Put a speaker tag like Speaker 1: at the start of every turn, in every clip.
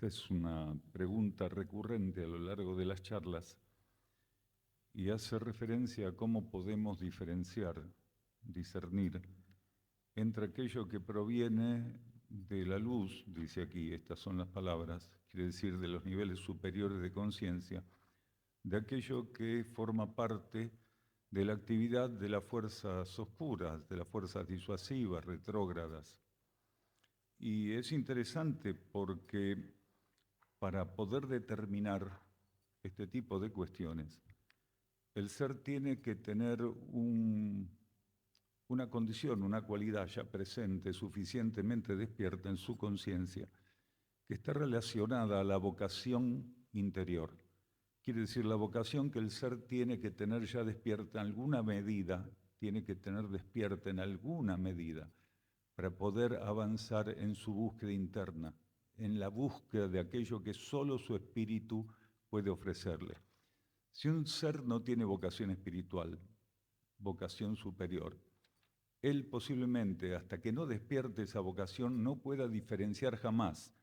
Speaker 1: Esta es una pregunta recurrente a lo largo de las charlas y hace referencia a cómo podemos diferenciar, discernir entre aquello que proviene de la luz, dice aquí, estas son las palabras, quiere decir de los niveles superiores de conciencia, de aquello que forma parte de la actividad de las fuerzas oscuras, de las fuerzas disuasivas, retrógradas. Y es interesante porque para poder determinar este tipo de cuestiones, el ser tiene que tener una condición, una cualidad ya presente, suficientemente despierta en su conciencia, que está relacionada a la vocación interior. Quiere decir, la vocación que el ser tiene que tener ya despierta en alguna medida, tiene que tener despierta en alguna medida, para poder avanzar en su búsqueda interna, en la búsqueda de aquello que solo su espíritu puede ofrecerle. Si un ser no tiene vocación espiritual, vocación superior, él posiblemente, hasta que no despierte esa vocación, no pueda diferenciar jamás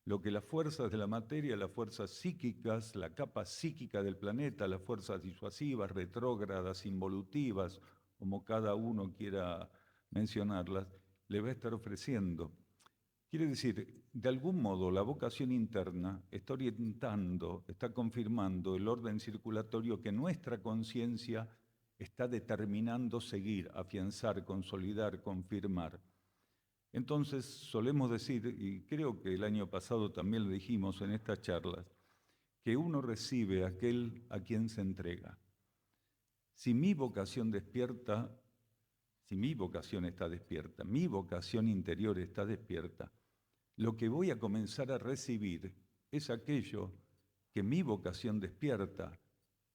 Speaker 1: lo que las fuerzas de la materia, las fuerzas psíquicas, la capa psíquica del planeta, las fuerzas disuasivas, retrógradas, involutivas, como cada uno quiera mencionarlas, le va a estar ofreciendo. Quiere decir, de algún modo la vocación interna está orientando, está confirmando el orden circulatorio que nuestra conciencia está determinando seguir, afianzar, consolidar, confirmar. Entonces solemos decir, y creo que el año pasado también lo dijimos en estas charlas, que uno recibe aquel a quien se entrega. Si mi vocación despierta, si mi vocación está despierta, mi vocación interior está despierta, lo que voy a comenzar a recibir es aquello que mi vocación despierta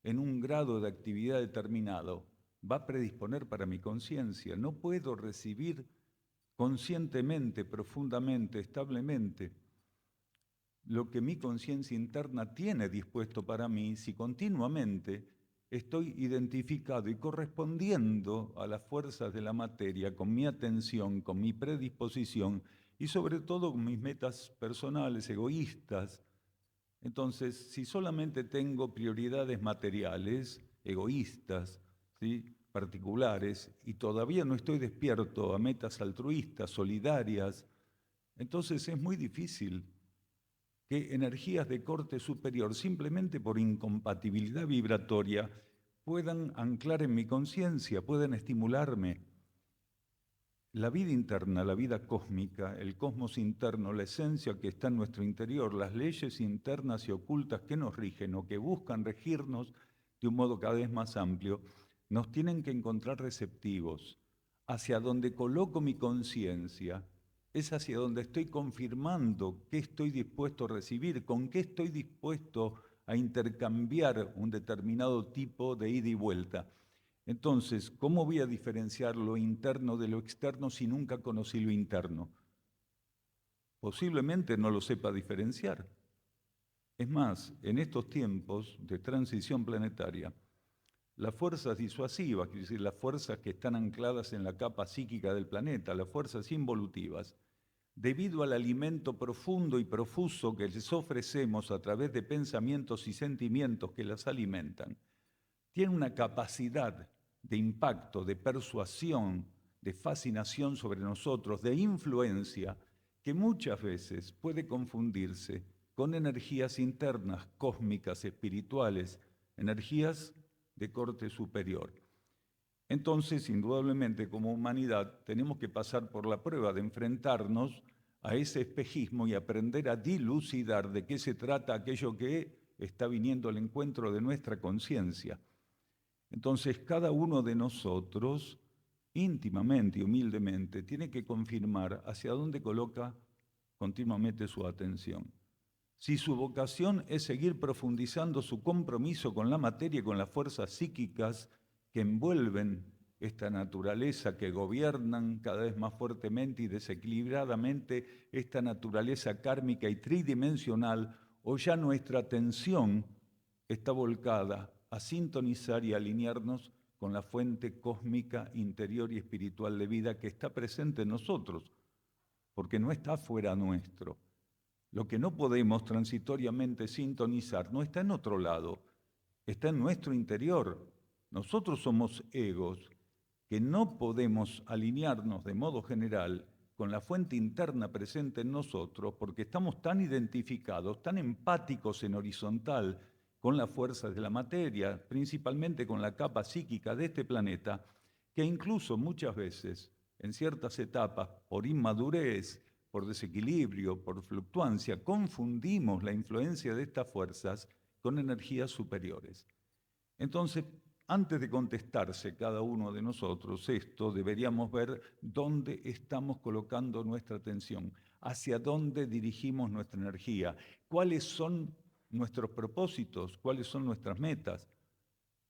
Speaker 1: en un grado de actividad determinado va a predisponer para mi conciencia. No puedo recibir conscientemente, profundamente, establemente lo que mi conciencia interna tiene dispuesto para mí si continuamente estoy identificado y correspondiendo a las fuerzas de la materia con mi atención, con mi predisposición y sobre todo con mis metas personales, egoístas. Entonces, si solamente tengo prioridades materiales, egoístas, ¿sí?, particulares, y todavía no estoy despierto a metas altruistas, solidarias, entonces es muy difícil que energías de corte superior, simplemente por incompatibilidad vibratoria, puedan anclar en mi conciencia, puedan estimularme. La vida interna, la vida cósmica, el cosmos interno, la esencia que está en nuestro interior, las leyes internas y ocultas que nos rigen o que buscan regirnos de un modo cada vez más amplio, nos tienen que encontrar receptivos. Hacia donde coloco mi conciencia es hacia donde estoy confirmando qué estoy dispuesto a recibir, con qué estoy dispuesto a intercambiar un determinado tipo de ida y vuelta. Entonces, ¿cómo voy a diferenciar lo interno de lo externo si nunca conocí lo interno? Posiblemente no lo sepa diferenciar. Es más, en estos tiempos de transición planetaria, las fuerzas disuasivas, es decir, las fuerzas que están ancladas en la capa psíquica del planeta, las fuerzas involutivas, debido al alimento profundo y profuso que les ofrecemos a través de pensamientos y sentimientos que las alimentan, tienen una capacidad de impacto, de persuasión, de fascinación sobre nosotros, de influencia, que muchas veces puede confundirse con energías internas, cósmicas, espirituales, energías de corte superior. Entonces, indudablemente, como humanidad, tenemos que pasar por la prueba de enfrentarnos a ese espejismo y aprender a dilucidar de qué se trata aquello que está viniendo al encuentro de nuestra conciencia. Entonces, cada uno de nosotros, íntimamente y humildemente, tiene que confirmar hacia dónde coloca continuamente su atención. Si su vocación es seguir profundizando su compromiso con la materia y con las fuerzas psíquicas que envuelven esta naturaleza, que gobiernan cada vez más fuertemente y desequilibradamente esta naturaleza kármica y tridimensional, o ya nuestra atención está volcada a sintonizar y alinearnos con la fuente cósmica interior y espiritual de vida que está presente en nosotros, porque no está fuera nuestro. Lo que no podemos transitoriamente sintonizar no está en otro lado, está en nuestro interior. Nosotros somos egos que no podemos alinearnos de modo general con la fuente interna presente en nosotros porque estamos tan identificados, tan empáticos en horizontal con las fuerzas de la materia, principalmente con la capa psíquica de este planeta, que incluso muchas veces, en ciertas etapas, por inmadurez, por desequilibrio, por fluctuancia, confundimos la influencia de estas fuerzas con energías superiores. Entonces, antes de contestarse cada uno de nosotros esto, deberíamos ver dónde estamos colocando nuestra atención, hacia dónde dirigimos nuestra energía, cuáles son nuestros propósitos, cuáles son nuestras metas.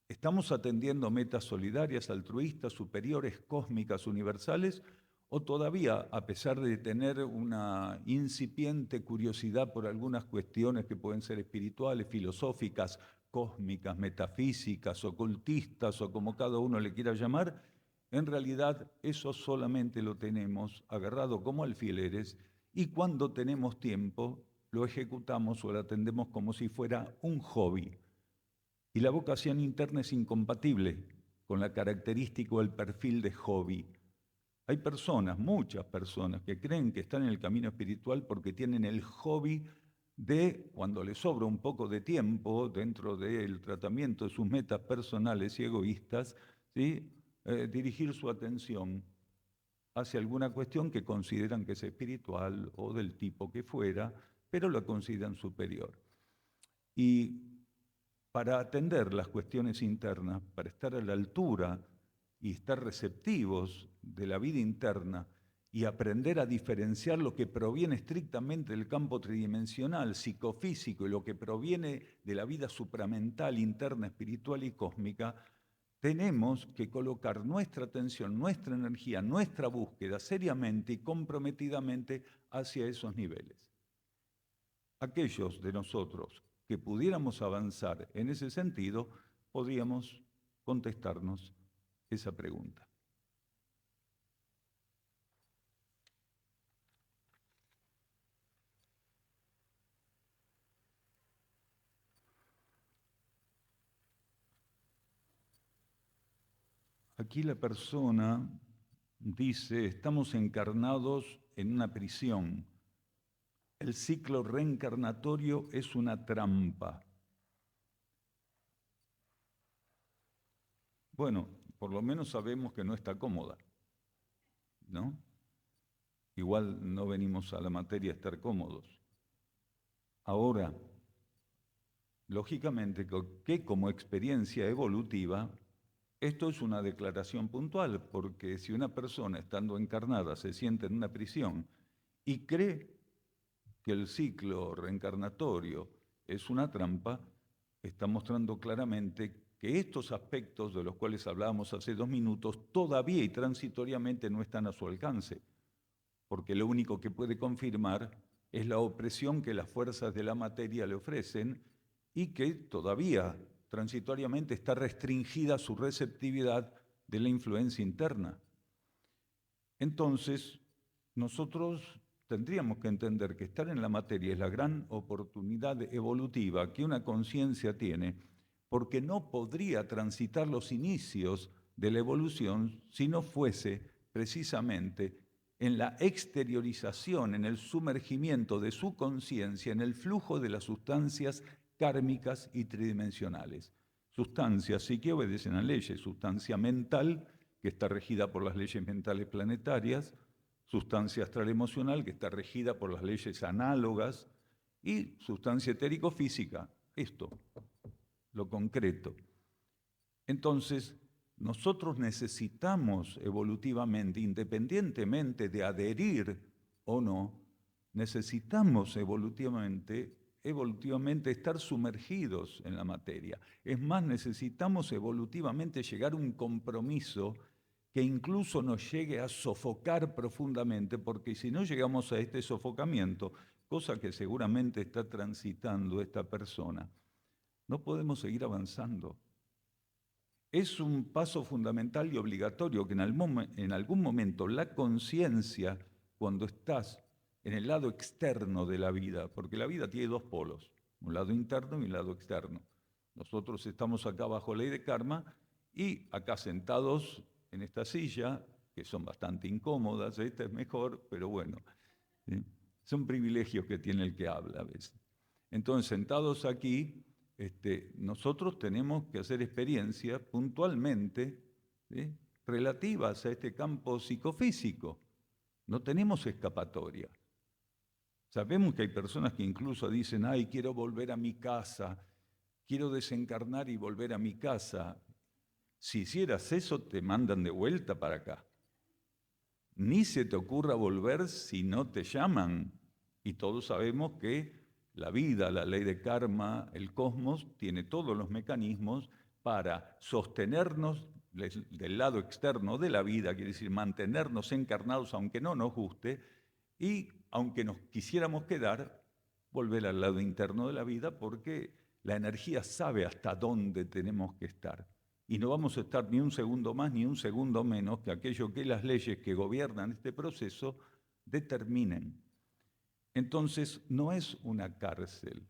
Speaker 1: ¿Estamos atendiendo metas solidarias, altruistas, superiores, cósmicas, universales? ¿O todavía, a pesar de tener una incipiente curiosidad por algunas cuestiones que pueden ser espirituales, filosóficas, cósmicas, metafísicas, ocultistas o como cada uno le quiera llamar, en realidad eso solamente lo tenemos agarrado como alfileres y cuando tenemos tiempo lo ejecutamos o lo atendemos como si fuera un hobby? Y la vocación interna es incompatible con la característica o el perfil de hobby. Hay personas, muchas personas, que creen que están en el camino espiritual porque tienen el hobby de, cuando les sobra un poco de tiempo dentro del tratamiento de sus metas personales y egoístas, ¿sí? Dirigir su atención hacia alguna cuestión que consideran que es espiritual o del tipo que fuera, pero la consideran superior. Y para atender las cuestiones internas, para estar a la altura y estar receptivos de la vida interna y aprender a diferenciar lo que proviene estrictamente del campo tridimensional, psicofísico, y lo que proviene de la vida supramental, interna, espiritual y cósmica, tenemos que colocar nuestra atención, nuestra energía, nuestra búsqueda seriamente y comprometidamente hacia esos niveles. Aquellos de nosotros que pudiéramos avanzar en ese sentido, podríamos contestarnos esa pregunta. Aquí la persona dice, estamos encarnados en una prisión. El ciclo reencarnatorio es una trampa. Bueno, por lo menos sabemos que no está cómoda, ¿no? Igual no venimos a la materia a estar cómodos. Ahora, lógicamente que como experiencia evolutiva, esto es una declaración puntual, porque si una persona estando encarnada se siente en una prisión y cree que el ciclo reencarnatorio es una trampa, está mostrando claramente que estos aspectos de los cuales hablábamos hace 2 minutos todavía y transitoriamente no están a su alcance, porque lo único que puede confirmar es la opresión que las fuerzas de la materia le ofrecen y que todavía transitoriamente está restringida su receptividad de la influencia interna. Entonces, nosotros tendríamos que entender que estar en la materia es la gran oportunidad evolutiva que una conciencia tiene, porque no podría transitar los inicios de la evolución si no fuese precisamente en la exteriorización, en el sumergimiento de su conciencia, en el flujo de las sustancias kármicas y tridimensionales. Sustancias sí que obedecen a leyes, sustancia mental, que está regida por las leyes mentales planetarias, sustancia astral emocional, que está regida por las leyes análogas, y sustancia etérico-física, esto, lo concreto. Entonces, nosotros necesitamos evolutivamente, independientemente de adherir o no, necesitamos evolutivamente estar sumergidos en la materia. Es más, necesitamos evolutivamente llegar a un compromiso que incluso nos llegue a sofocar profundamente, porque si no llegamos a este sofocamiento, cosa que seguramente está transitando esta persona, no podemos seguir avanzando. Es un paso fundamental y obligatorio que en algún momento la conciencia, cuando estás en el lado externo de la vida, porque la vida tiene dos polos, un lado interno y un lado externo. Nosotros estamos acá bajo ley de karma y acá sentados en esta silla, que son bastante incómodas, esta es mejor, pero bueno, ¿sí? Son privilegios que tiene el que habla a veces. Entonces, sentados aquí, nosotros tenemos que hacer experiencias puntualmente, ¿sí?, relativas a este campo psicofísico. No tenemos escapatoria. Sabemos que hay personas que incluso dicen, ay, quiero volver a mi casa, quiero desencarnar y volver a mi casa. Si hicieras eso, te mandan de vuelta para acá. Ni se te ocurra volver si no te llaman. Y todos sabemos que la vida, la ley de karma, el cosmos, tiene todos los mecanismos para sostenernos del lado externo de la vida, quiere decir mantenernos encarnados aunque no nos guste, y aunque nos quisiéramos quedar, volver al lado interno de la vida, porque la energía sabe hasta dónde tenemos que estar. Y no vamos a estar ni un segundo más ni un segundo menos que aquello que las leyes que gobiernan este proceso determinen. Entonces, no es una cárcel,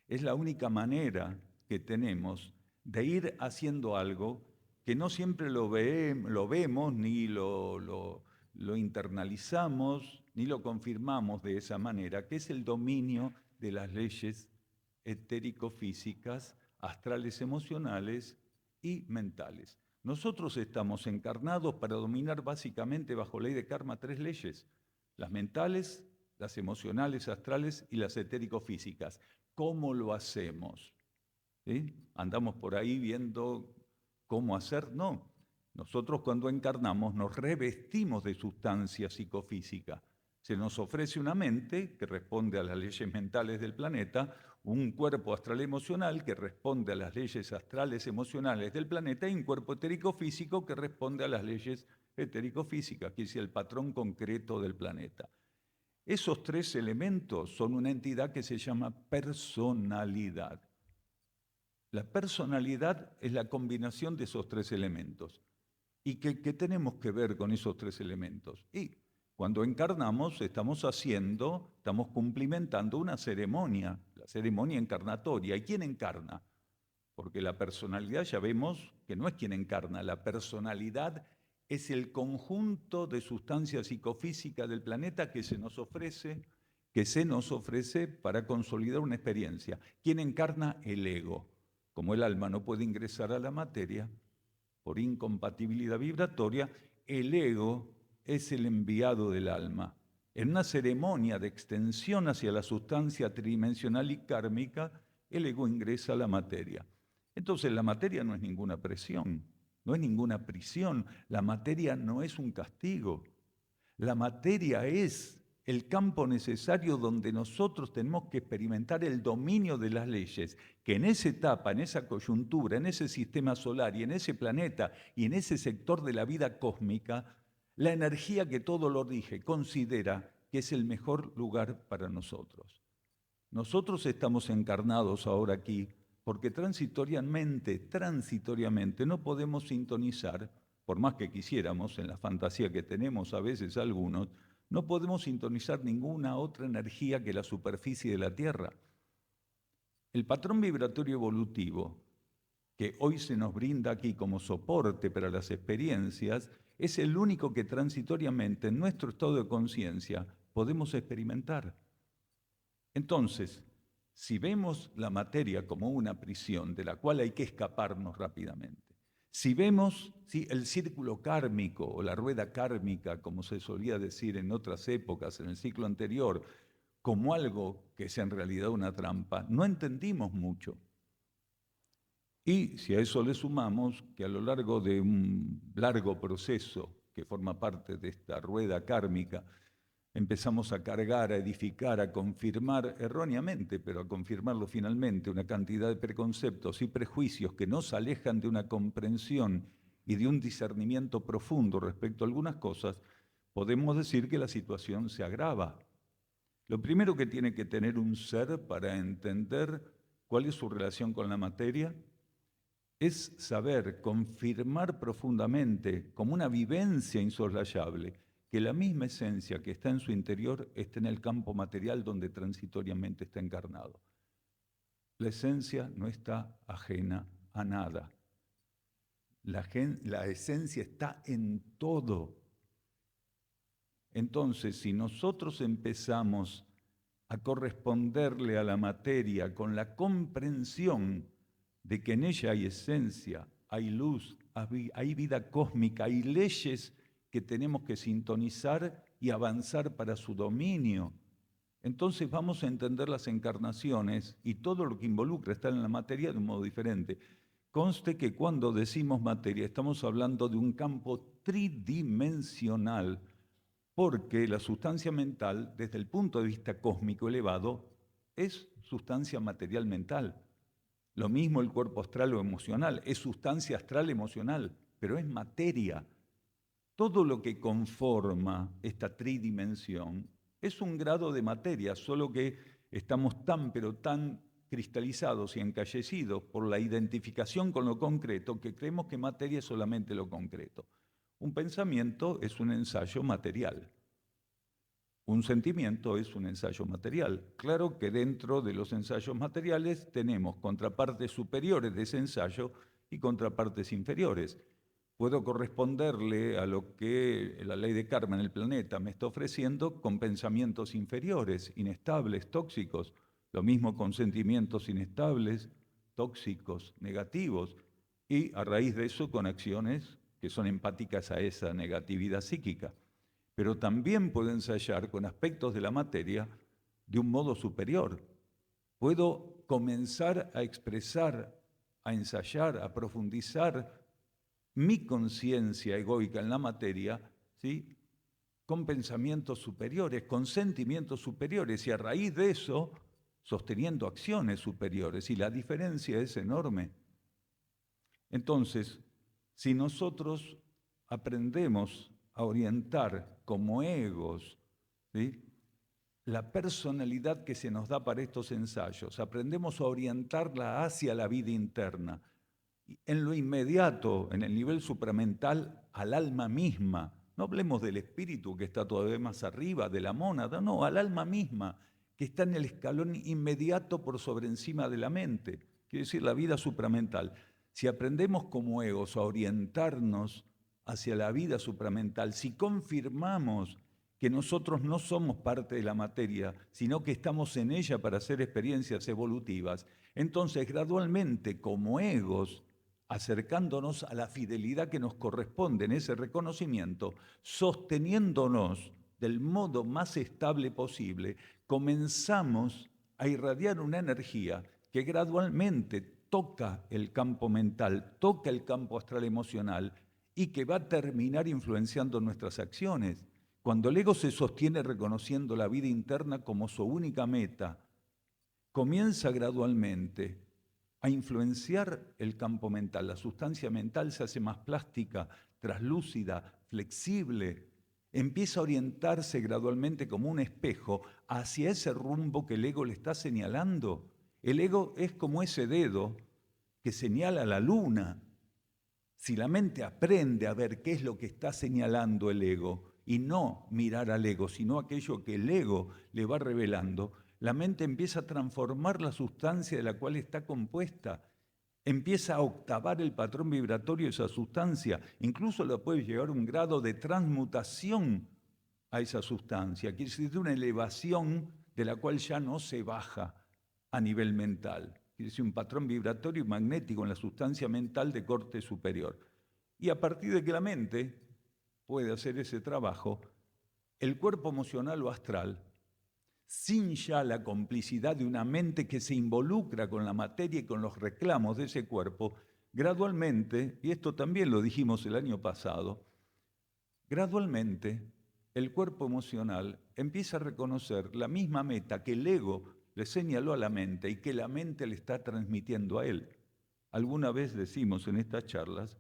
Speaker 1: es la única manera que tenemos de ir haciendo algo que no siempre lo vemos, ni lo internalizamos, ni lo confirmamos de esa manera, que es el dominio de las leyes etérico-físicas, astrales, emocionales y mentales. Nosotros estamos encarnados para dominar básicamente bajo ley de karma 3 leyes: las mentales, las emocionales, astrales y las etérico-físicas. ¿Cómo lo hacemos? ¿Sí? ¿Andamos por ahí viendo cómo hacer? No. Nosotros cuando encarnamos nos revestimos de sustancia psicofísica. Se nos ofrece una mente que responde a las leyes mentales del planeta, un cuerpo astral emocional que responde a las leyes astrales emocionales del planeta y un cuerpo etérico-físico que responde a las leyes etérico-físicas, que es el patrón concreto del planeta. Esos 3 elementos son una entidad que se llama personalidad. La personalidad es la combinación de esos 3 elementos. ¿Y qué tenemos que ver con esos 3 elementos? Y cuando encarnamos estamos cumplimentando una ceremonia, la ceremonia encarnatoria. ¿Y quién encarna? Porque la personalidad ya vemos que no es quien encarna, la personalidad es el conjunto de sustancias psicofísicas del planeta que se nos ofrece para consolidar una experiencia. ¿Quién encarna? El ego. Como el alma no puede ingresar a la materia por incompatibilidad vibratoria, el ego es el enviado del alma. En una ceremonia de extensión hacia la sustancia tridimensional y kármica, el ego ingresa a la materia. Entonces la materia no es ninguna presión, no es ninguna prisión, la materia no es un castigo. La materia es el campo necesario donde nosotros tenemos que experimentar el dominio de las leyes, que en esa etapa, en esa coyuntura, en ese sistema solar y en ese planeta y en ese sector de la vida cósmica, la energía que todo lo rige considera que es el mejor lugar para nosotros. Nosotros estamos encarnados ahora aquí porque transitoriamente no podemos sintonizar, por más que quisiéramos, en la fantasía que tenemos a veces algunos, no podemos sintonizar ninguna otra energía que la superficie de la Tierra. El patrón vibratorio evolutivo que hoy se nos brinda aquí como soporte para las experiencias es el único que transitoriamente en nuestro estado de conciencia podemos experimentar. Entonces, si vemos la materia como una prisión de la cual hay que escaparnos rápidamente, si vemos el círculo kármico o la rueda kármica, como se solía decir en otras épocas, en el ciclo anterior, como algo que es en realidad una trampa, no entendimos mucho. Y si a eso le sumamos que a lo largo de un largo proceso que forma parte de esta rueda kármica, empezamos a cargar, a edificar, a confirmar erróneamente, pero a confirmarlo finalmente, una cantidad de preconceptos y prejuicios que nos alejan de una comprensión y de un discernimiento profundo respecto a algunas cosas, podemos decir que la situación se agrava. Lo primero que tiene que tener un ser para entender cuál es su relación con la materia es saber, confirmar profundamente, como una vivencia insoslayable, que la misma esencia que está en su interior está en el campo material donde transitoriamente está encarnado. La esencia no está ajena a nada. La esencia está en todo. Entonces, si nosotros empezamos a corresponderle a la materia con la comprensión de que en ella hay esencia, hay luz, hay vida cósmica, hay leyes que tenemos que sintonizar y avanzar para su dominio, entonces vamos a entender las encarnaciones y todo lo que involucra estar en la materia de un modo diferente. Conste que cuando decimos materia estamos hablando de un campo tridimensional, porque la sustancia mental, desde el punto de vista cósmico elevado, es sustancia material mental. Lo mismo el cuerpo astral o emocional, es sustancia astral emocional, pero es materia. Todo lo que conforma esta tridimensión es un grado de materia, solo que estamos tan, pero tan cristalizados y encallecidos por la identificación con lo concreto que creemos que materia es solamente lo concreto. Un pensamiento es un ensayo material. Un sentimiento es un ensayo material. Claro que dentro de los ensayos materiales tenemos contrapartes superiores de ese ensayo y contrapartes inferiores. Puedo corresponderle a lo que la ley de karma en el planeta me está ofreciendo con pensamientos inferiores, inestables, tóxicos. Lo mismo con sentimientos inestables, tóxicos, negativos. Y a raíz de eso con acciones que son empáticas a esa negatividad psíquica. Pero también puedo ensayar con aspectos de la materia de un modo superior. Puedo comenzar a expresar, a ensayar, a profundizar mi conciencia egoica en la materia, ¿sí?, con pensamientos superiores, con sentimientos superiores, y a raíz de eso, sosteniendo acciones superiores, y la diferencia es enorme. Entonces, si nosotros aprendemos a orientar como egos, ¿sí?, la personalidad que se nos da para estos ensayos, aprendemos a orientarla hacia la vida interna, en lo inmediato, en el nivel supramental, al alma misma. No hablemos del espíritu que está todavía más arriba, de la mónada, no, al alma misma, que está en el escalón inmediato por sobre encima de la mente, quiere decir la vida supramental. Si aprendemos como egos a orientarnos hacia la vida supramental, si confirmamos que nosotros no somos parte de la materia, sino que estamos en ella para hacer experiencias evolutivas, entonces gradualmente como egos, acercándonos a la fidelidad que nos corresponde en ese reconocimiento, sosteniéndonos del modo más estable posible, comenzamos a irradiar una energía que gradualmente toca el campo mental, toca el campo astral emocional y que va a terminar influenciando nuestras acciones. Cuando el ego se sostiene reconociendo la vida interna como su única meta, comienza gradualmente a influenciar el campo mental. La sustancia mental se hace más plástica, traslúcida, flexible. Empieza a orientarse gradualmente como un espejo hacia ese rumbo que el ego le está señalando. El ego es como ese dedo que señala la luna. Si la mente aprende a ver qué es lo que está señalando el ego y no mirar al ego, sino aquello que el ego le va revelando, la mente empieza a transformar la sustancia de la cual está compuesta, empieza a octavar el patrón vibratorio de esa sustancia, incluso la puede llevar a un grado de transmutación a esa sustancia, quiere decir de una elevación de la cual ya no se baja a nivel mental, quiere decir un patrón vibratorio y magnético en la sustancia mental de corte superior. Y a partir de que la mente puede hacer ese trabajo, el cuerpo emocional o astral, sin ya la complicidad de una mente que se involucra con la materia y con los reclamos de ese cuerpo, gradualmente, y esto también lo dijimos el año pasado, gradualmente el cuerpo emocional empieza a reconocer la misma meta que el ego le señaló a la mente y que la mente le está transmitiendo a él. Alguna vez decimos en estas charlas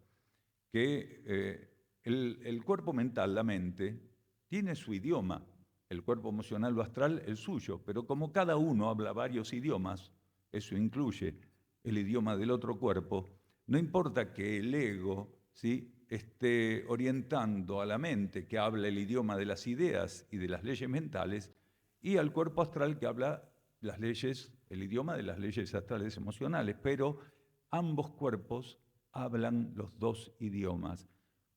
Speaker 1: que el cuerpo mental, la mente, tiene su idioma, el cuerpo emocional o astral el suyo, pero como cada uno habla varios idiomas, eso incluye el idioma del otro cuerpo, no importa que el ego, ¿sí?, esté orientando a la mente, que habla el idioma de las ideas y de las leyes mentales, y al cuerpo astral, que habla las leyes, el idioma de las leyes astrales emocionales, pero ambos cuerpos hablan los dos idiomas.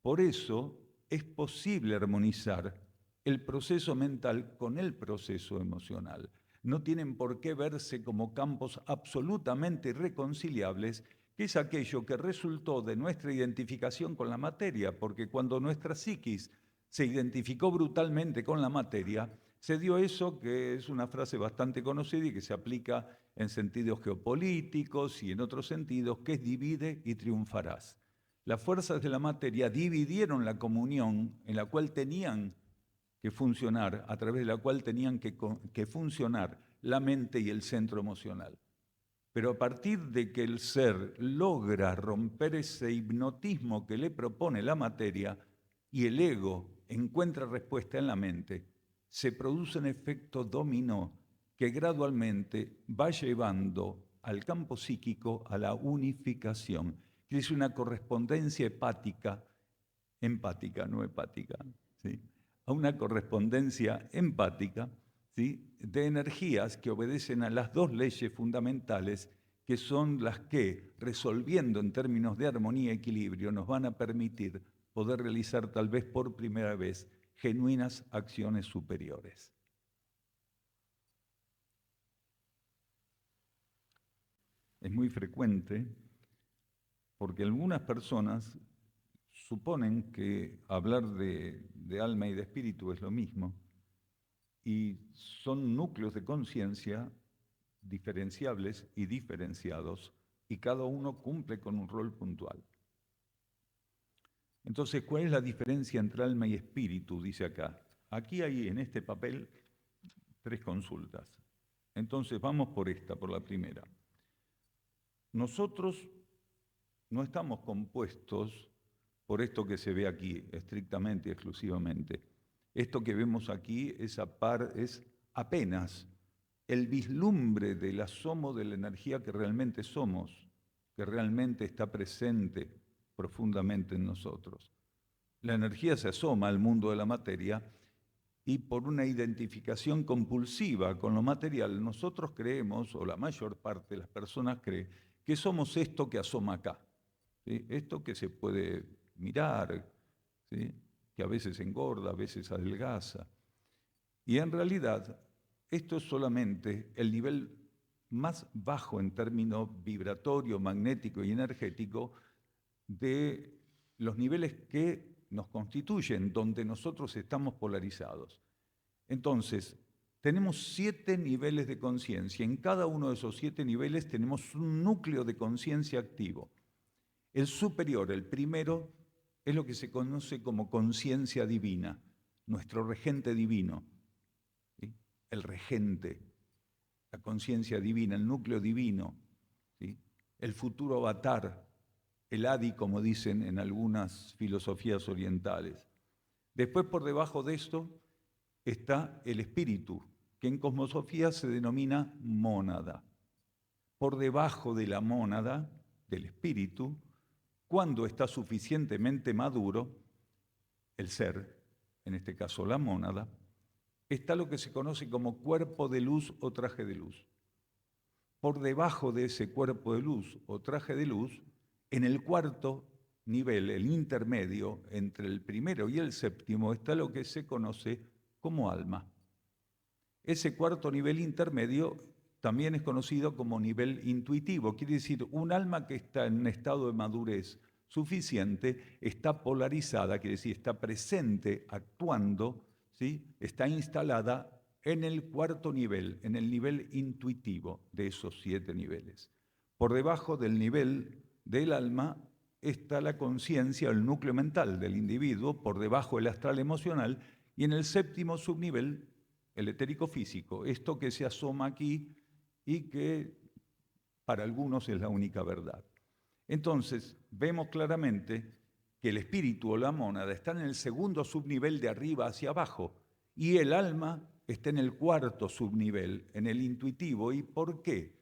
Speaker 1: Por eso es posible armonizar el proceso mental con el proceso emocional. No tienen por qué verse como campos absolutamente irreconciliables, que es aquello que resultó de nuestra identificación con la materia, porque cuando nuestra psiquis se identificó brutalmente con la materia, se dio eso, que es una frase bastante conocida y que se aplica en sentidos geopolíticos y en otros sentidos, que es divide y triunfarás. Las fuerzas de la materia dividieron la comunión en la cual tenían que funcionar, a través de la cual tenían que funcionar la mente y el centro emocional. Pero a partir de que el ser logra romper ese hipnotismo que le propone la materia y el ego encuentra respuesta en la mente, se produce un efecto dominó que gradualmente va llevando al campo psíquico a la unificación, que es una correspondencia empática, no hepática, ¿sí? A una correspondencia empática, ¿sí?, de energías que obedecen a las dos leyes fundamentales, que son las que, resolviendo en términos de armonía y equilibrio, nos van a permitir poder realizar tal vez por primera vez genuinas acciones superiores. Es muy frecuente porque algunas personas suponen que hablar de alma y de espíritu es lo mismo, y son núcleos de conciencia diferenciables y diferenciados, y cada uno cumple con un rol puntual. Entonces, ¿cuál es la diferencia entre alma y espíritu? Dice acá. Aquí hay en este papel 3 consultas. Entonces, vamos por la primera. Nosotros no estamos compuestos por esto que se ve aquí, estrictamente y exclusivamente. Esto que vemos aquí es apenas el vislumbre del asomo de la energía que realmente somos, que realmente está presente profundamente en nosotros. La energía se asoma al mundo de la materia y por una identificación compulsiva con lo material, nosotros creemos, o la mayor parte de las personas cree, que somos esto que asoma acá, ¿sí? Esto que se puede mirar, ¿sí?, que a veces engorda, a veces adelgaza. Y en realidad, esto es solamente el nivel más bajo en términos vibratorio, magnético y energético de los niveles que nos constituyen, donde nosotros estamos polarizados. Entonces, tenemos 7 niveles de conciencia. En cada uno de esos 7 niveles tenemos un núcleo de conciencia activo. El superior, el primero, es lo que se conoce como conciencia divina, nuestro regente divino, ¿sí?, el regente, la conciencia divina, el núcleo divino, ¿sí?, el futuro avatar, el Adi, como dicen en algunas filosofías orientales. Después, por debajo de esto, está el espíritu, que en cosmosofía se denomina mónada. Por debajo de la mónada, del espíritu, cuando está suficientemente maduro, el ser, en este caso la mónada, está lo que se conoce como cuerpo de luz o traje de luz. Por debajo de ese cuerpo de luz o traje de luz, en el cuarto nivel, el intermedio entre el primero y el séptimo, está lo que se conoce como alma. Ese cuarto nivel intermedio también es conocido como nivel intuitivo, quiere decir un alma que está en un estado de madurez suficiente, está polarizada, quiere decir está presente, actuando, ¿sí?, está instalada en el cuarto nivel, en el nivel intuitivo de esos 7 niveles. Por debajo del nivel del alma está la conciencia, el núcleo mental del individuo, por debajo el astral emocional, y en el séptimo subnivel, el etérico físico, esto que se asoma aquí y que para algunos es la única verdad. Entonces, vemos claramente que el espíritu o la mónada está en el segundo subnivel de arriba hacia abajo y el alma está en el cuarto subnivel, en el intuitivo. ¿Y por qué?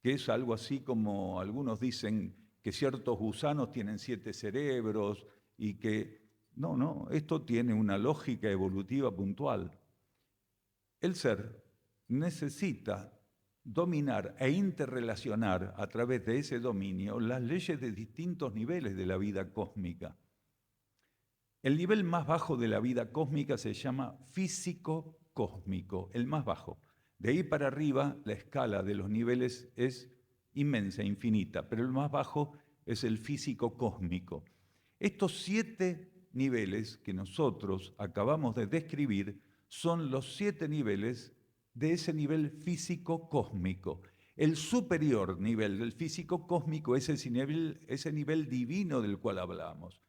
Speaker 1: Que es algo así como algunos dicen que ciertos gusanos tienen 7 cerebros y que no, esto tiene una lógica evolutiva puntual. El ser necesita dominar e interrelacionar a través de ese dominio las leyes de distintos niveles de la vida cósmica. El nivel más bajo de la vida cósmica se llama físico-cósmico, el más bajo. De ahí para arriba, la escala de los niveles es inmensa, infinita, pero el más bajo es el físico-cósmico. Estos 7 niveles que nosotros acabamos de describir son los 7 niveles de ese nivel físico-cósmico. El superior nivel del físico-cósmico es ese nivel divino del cual hablamos.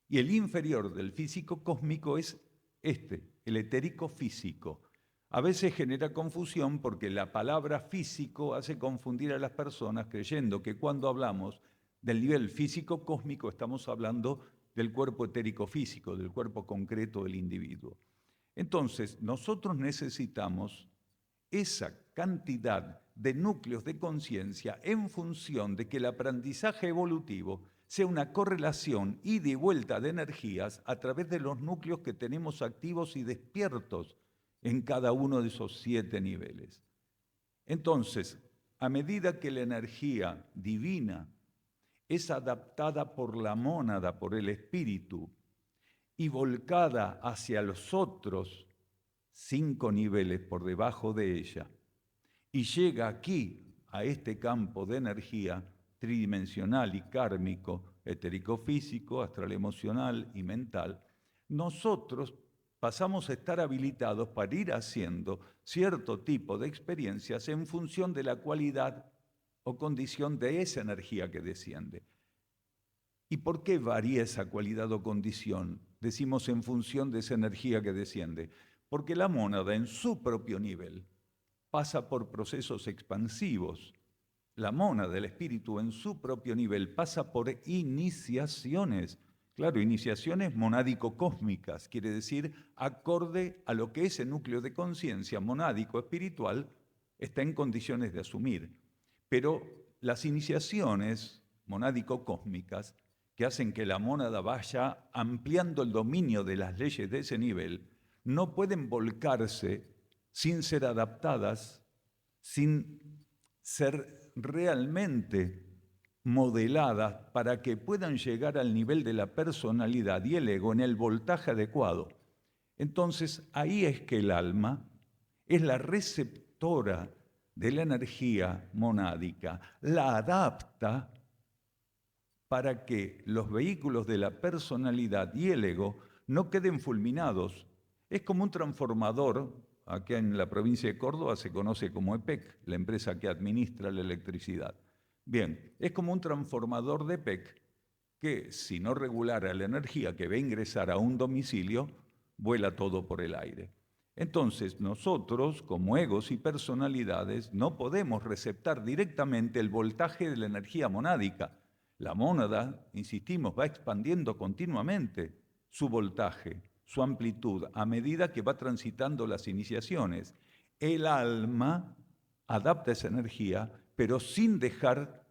Speaker 1: Y el inferior del físico cósmico es el etérico físico. A veces genera confusión porque la palabra físico hace confundir a las personas creyendo que cuando hablamos del nivel físico cósmico estamos hablando del cuerpo etérico físico, del cuerpo concreto del individuo. Entonces, nosotros necesitamos esa cantidad de núcleos de conciencia en función de que el aprendizaje evolutivo sea una correlación ida y vuelta de energías a través de los núcleos que tenemos activos y despiertos en cada uno de esos 7 niveles. Entonces, a medida que la energía divina es adaptada por la mónada, por el espíritu, y volcada hacia los otros 5 niveles por debajo de ella, y llega aquí, a este campo de energía tridimensional y kármico, etérico-físico, astral-emocional y mental, nosotros pasamos a estar habilitados para ir haciendo cierto tipo de experiencias en función de la cualidad o condición de esa energía que desciende. ¿Y por qué varía esa cualidad o condición? Decimos en función de esa energía que desciende. Porque la mónada en su propio nivel pasa por procesos expansivos. La mónada del espíritu en su propio nivel pasa por iniciaciones. Claro, iniciaciones monádico-cósmicas, quiere decir acorde a lo que ese núcleo de conciencia monádico-espiritual está en condiciones de asumir. Pero las iniciaciones monádico-cósmicas que hacen que la mónada vaya ampliando el dominio de las leyes de ese nivel, no pueden volcarse sin ser adaptadas, sin ser realmente modeladas para que puedan llegar al nivel de la personalidad y el ego en el voltaje adecuado. Entonces, ahí es que el alma es la receptora de la energía monádica, la adapta para que los vehículos de la personalidad y el ego no queden fulminados. Es como un transformador, acá en la provincia de Córdoba se conoce como EPEC, la empresa que administra la electricidad. Bien, es como un transformador de EPEC que, si no regulara la energía que va a ingresar a un domicilio, vuela todo por el aire. Entonces, nosotros, como egos y personalidades, no podemos receptar directamente el voltaje de la energía monádica. La mónada, insistimos, va expandiendo continuamente su voltaje, su amplitud, a medida que va transitando las iniciaciones. El alma adapta esa energía, pero sin dejar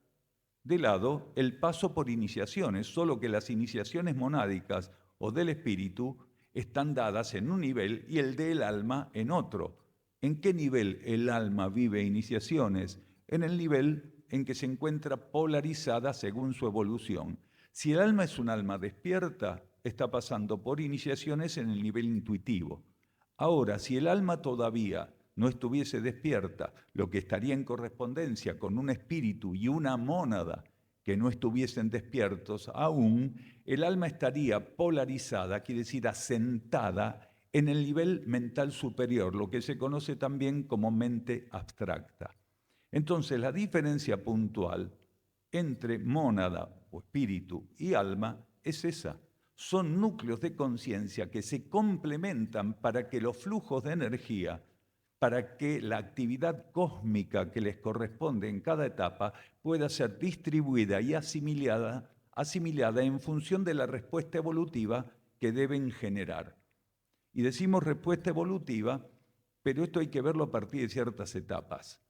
Speaker 1: de lado el paso por iniciaciones, solo que las iniciaciones monádicas o del espíritu están dadas en un nivel y el del alma en otro. ¿En qué nivel el alma vive iniciaciones? En el nivel en que se encuentra polarizada según su evolución. Si el alma es un alma despierta, está pasando por iniciaciones en el nivel intuitivo. Ahora, si el alma todavía no estuviese despierta, lo que estaría en correspondencia con un espíritu y una mónada que no estuviesen despiertos aún, el alma estaría polarizada, quiere decir asentada en el nivel mental superior, lo que se conoce también como mente abstracta. Entonces, la diferencia puntual entre mónada o espíritu y alma es esa. Son núcleos de conciencia que se complementan para que los flujos de energía, para que la actividad cósmica que les corresponde en cada etapa pueda ser distribuida y asimilada en función de la respuesta evolutiva que deben generar. Y decimos respuesta evolutiva, pero esto hay que verlo a partir de ciertas etapas.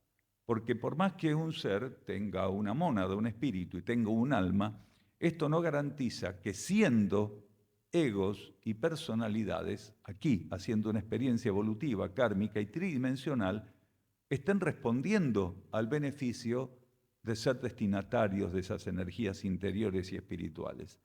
Speaker 1: Porque por más que un ser tenga una mónada, un espíritu y tenga un alma, esto no garantiza que siendo egos y personalidades, aquí haciendo una experiencia evolutiva, kármica y tridimensional, estén respondiendo al beneficio de ser destinatarios de esas energías interiores y espirituales.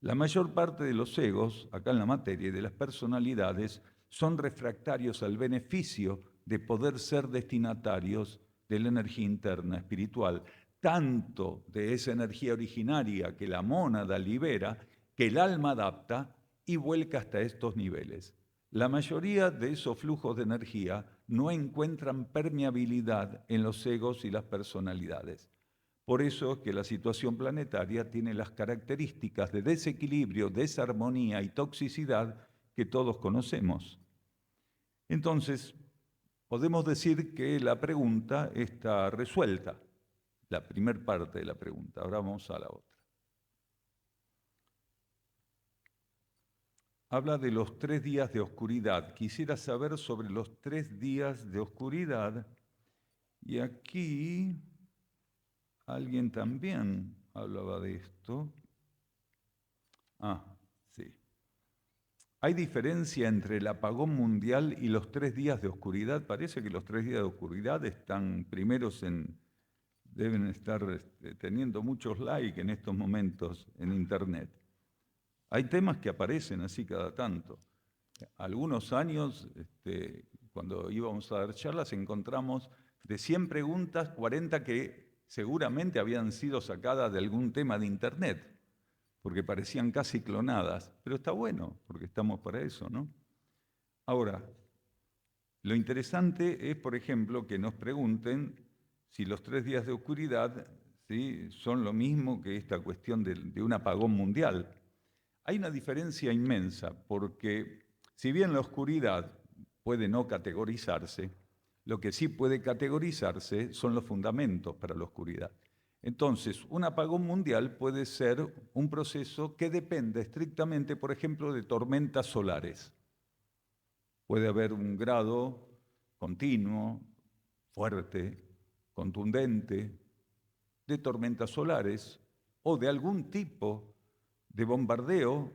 Speaker 1: La mayor parte de los egos, acá en la materia, y de las personalidades, son refractarios al beneficio de poder ser destinatarios de la energía interna espiritual, tanto de esa energía originaria que la mónada libera, que el alma adapta y vuelca hasta estos niveles. La mayoría de esos flujos de energía no encuentran permeabilidad en los egos y las personalidades. Por eso es que la situación planetaria tiene las características de desequilibrio, desarmonía y toxicidad que todos conocemos. Entonces, podemos decir que la pregunta está resuelta, la primera parte de la pregunta. Ahora vamos a la otra. Habla de los 3 días de oscuridad. Quisiera saber sobre los 3 días de oscuridad. Y aquí alguien también hablaba de esto. Sí. ¿Hay diferencia entre el apagón mundial y los 3 días de oscuridad? Parece que los 3 días de oscuridad están primeros deben estar teniendo muchos likes en estos momentos en Internet. Hay temas que aparecen así cada tanto. Algunos años, cuando íbamos a dar charlas, encontramos de 100 preguntas, 40 que seguramente habían sido sacadas de algún tema de Internet, porque parecían casi clonadas, pero está bueno, porque estamos para eso, ¿no? Ahora, lo interesante es, por ejemplo, que nos pregunten si los 3 días de oscuridad, ¿sí?, son lo mismo que esta cuestión de un apagón mundial. Hay una diferencia inmensa, porque si bien la oscuridad puede no categorizarse, lo que sí puede categorizarse son los fundamentos para la oscuridad. Entonces, un apagón mundial puede ser un proceso que depende estrictamente, por ejemplo, de tormentas solares. Puede haber un grado continuo, fuerte, contundente, de tormentas solares o de algún tipo de bombardeo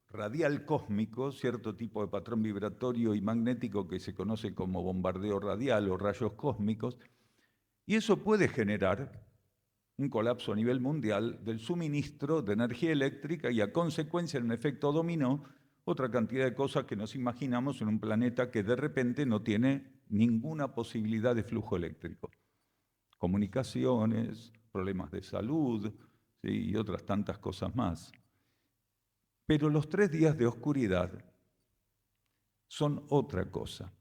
Speaker 1: radial cósmico, cierto tipo de patrón vibratorio y magnético que se conoce como bombardeo radial o rayos cósmicos, y eso puede generar un colapso a nivel mundial del suministro de energía eléctrica y a consecuencia de un efecto dominó, otra cantidad de cosas que nos imaginamos en un planeta que de repente no tiene ninguna posibilidad de flujo eléctrico. Comunicaciones, problemas de salud, ¿sí?, y otras tantas cosas más. Pero los 3 días de oscuridad son otra cosa.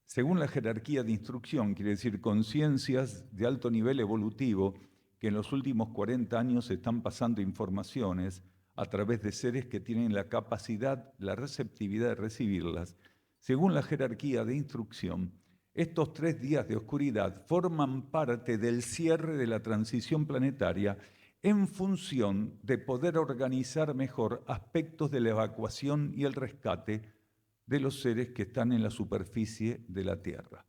Speaker 1: Según la jerarquía de instrucción, quiere decir conciencias de alto nivel evolutivo que en los últimos 40 años están pasando informaciones a través de seres que tienen la capacidad, la receptividad de recibirlas. Según la jerarquía de instrucción, estos 3 días de oscuridad forman parte del cierre de la transición planetaria en función de poder organizar mejor aspectos de la evacuación y el rescate de los seres que están en la superficie de la Tierra.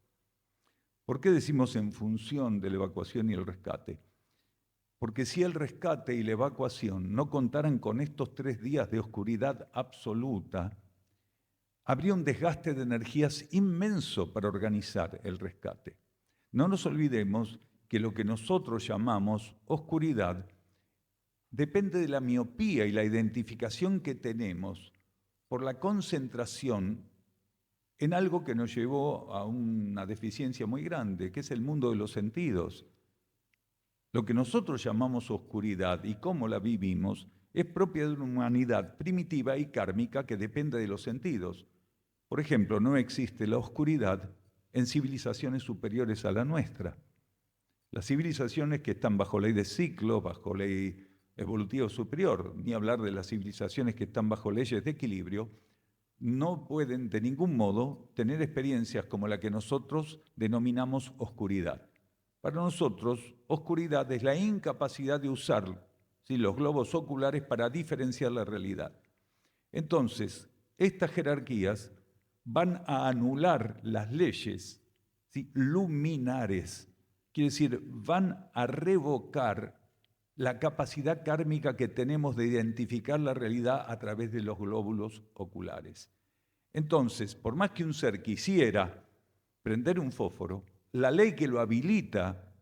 Speaker 1: ¿Por qué decimos en función de la evacuación y el rescate? Porque si el rescate y la evacuación no contaran con estos 3 días de oscuridad absoluta, habría un desgaste de energías inmenso para organizar el rescate. No nos olvidemos que lo que nosotros llamamos oscuridad depende de la miopía y la identificación que tenemos por la concentración en algo que nos llevó a una deficiencia muy grande, que es el mundo de los sentidos. Lo que nosotros llamamos oscuridad y cómo la vivimos es propia de una humanidad primitiva y kármica que depende de los sentidos. Por ejemplo, no existe la oscuridad en civilizaciones superiores a la nuestra. Las civilizaciones que están bajo ley de ciclo, bajo ley evolutivo superior, ni hablar de las civilizaciones que están bajo leyes de equilibrio, no pueden de ningún modo tener experiencias como la que nosotros denominamos oscuridad. Para nosotros, oscuridad es la incapacidad de usar, ¿sí?, los globos oculares para diferenciar la realidad. Entonces, estas jerarquías van a anular las leyes, ¿sí?, luminares, quiere decir, van a revocar la capacidad kármica que tenemos de identificar la realidad a través de los glóbulos oculares. Entonces, por más que un ser quisiera prender un fósforo, la ley que lo habilita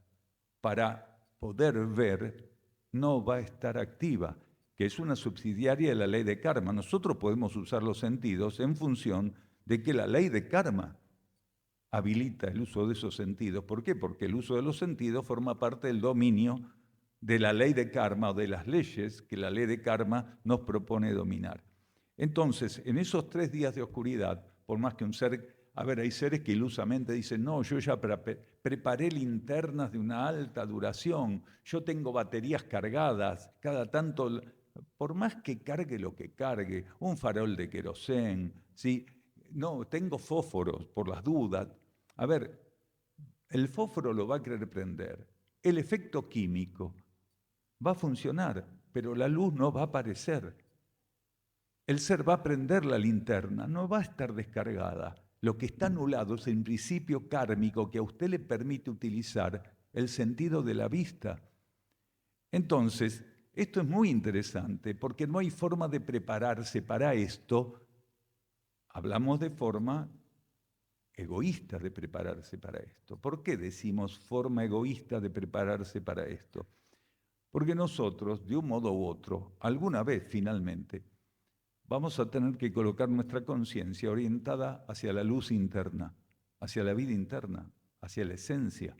Speaker 1: para poder ver no va a estar activa, que es una subsidiaria de la ley de karma. Nosotros podemos usar los sentidos en función de que la ley de karma habilita el uso de esos sentidos. ¿Por qué? Porque el uso de los sentidos forma parte del dominio de la ley de karma o de las leyes que la ley de karma nos propone dominar. Entonces, en esos 3 días de oscuridad, por más que un ser, hay seres que ilusamente dicen, no, yo ya preparé linternas de una alta duración, yo tengo baterías cargadas, cada tanto, por más que cargue lo que cargue, un farol de querosén, ¿sí? No, tengo fósforos por las dudas. El fósforo lo va a querer prender, el efecto químico va a funcionar, pero la luz no va a aparecer. El ser va a prender la linterna, no va a estar descargada. Lo que está anulado es el principio kármico que a usted le permite utilizar el sentido de la vista. Entonces, esto es muy interesante porque no hay forma de prepararse para esto. Hablamos de forma egoísta de prepararse para esto. ¿Por qué decimos forma egoísta de prepararse para esto? Porque nosotros, de un modo u otro, alguna vez finalmente, vamos a tener que colocar nuestra conciencia orientada hacia la luz interna, hacia la vida interna, hacia la esencia,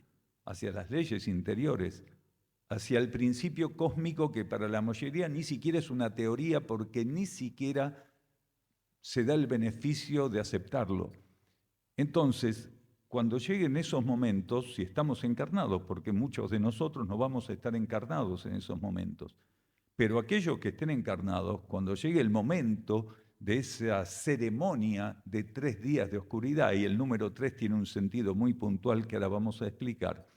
Speaker 1: hacia las leyes interiores, hacia el principio cósmico que para la mayoría ni siquiera es una teoría porque ni siquiera se da el beneficio de aceptarlo. Entonces, cuando lleguen esos momentos, si estamos encarnados, porque muchos de nosotros no vamos a estar encarnados en esos momentos, pero aquellos que estén encarnados, cuando llegue el momento de esa ceremonia de 3 días de oscuridad, y el número 3 tiene un sentido muy puntual que ahora vamos a explicar,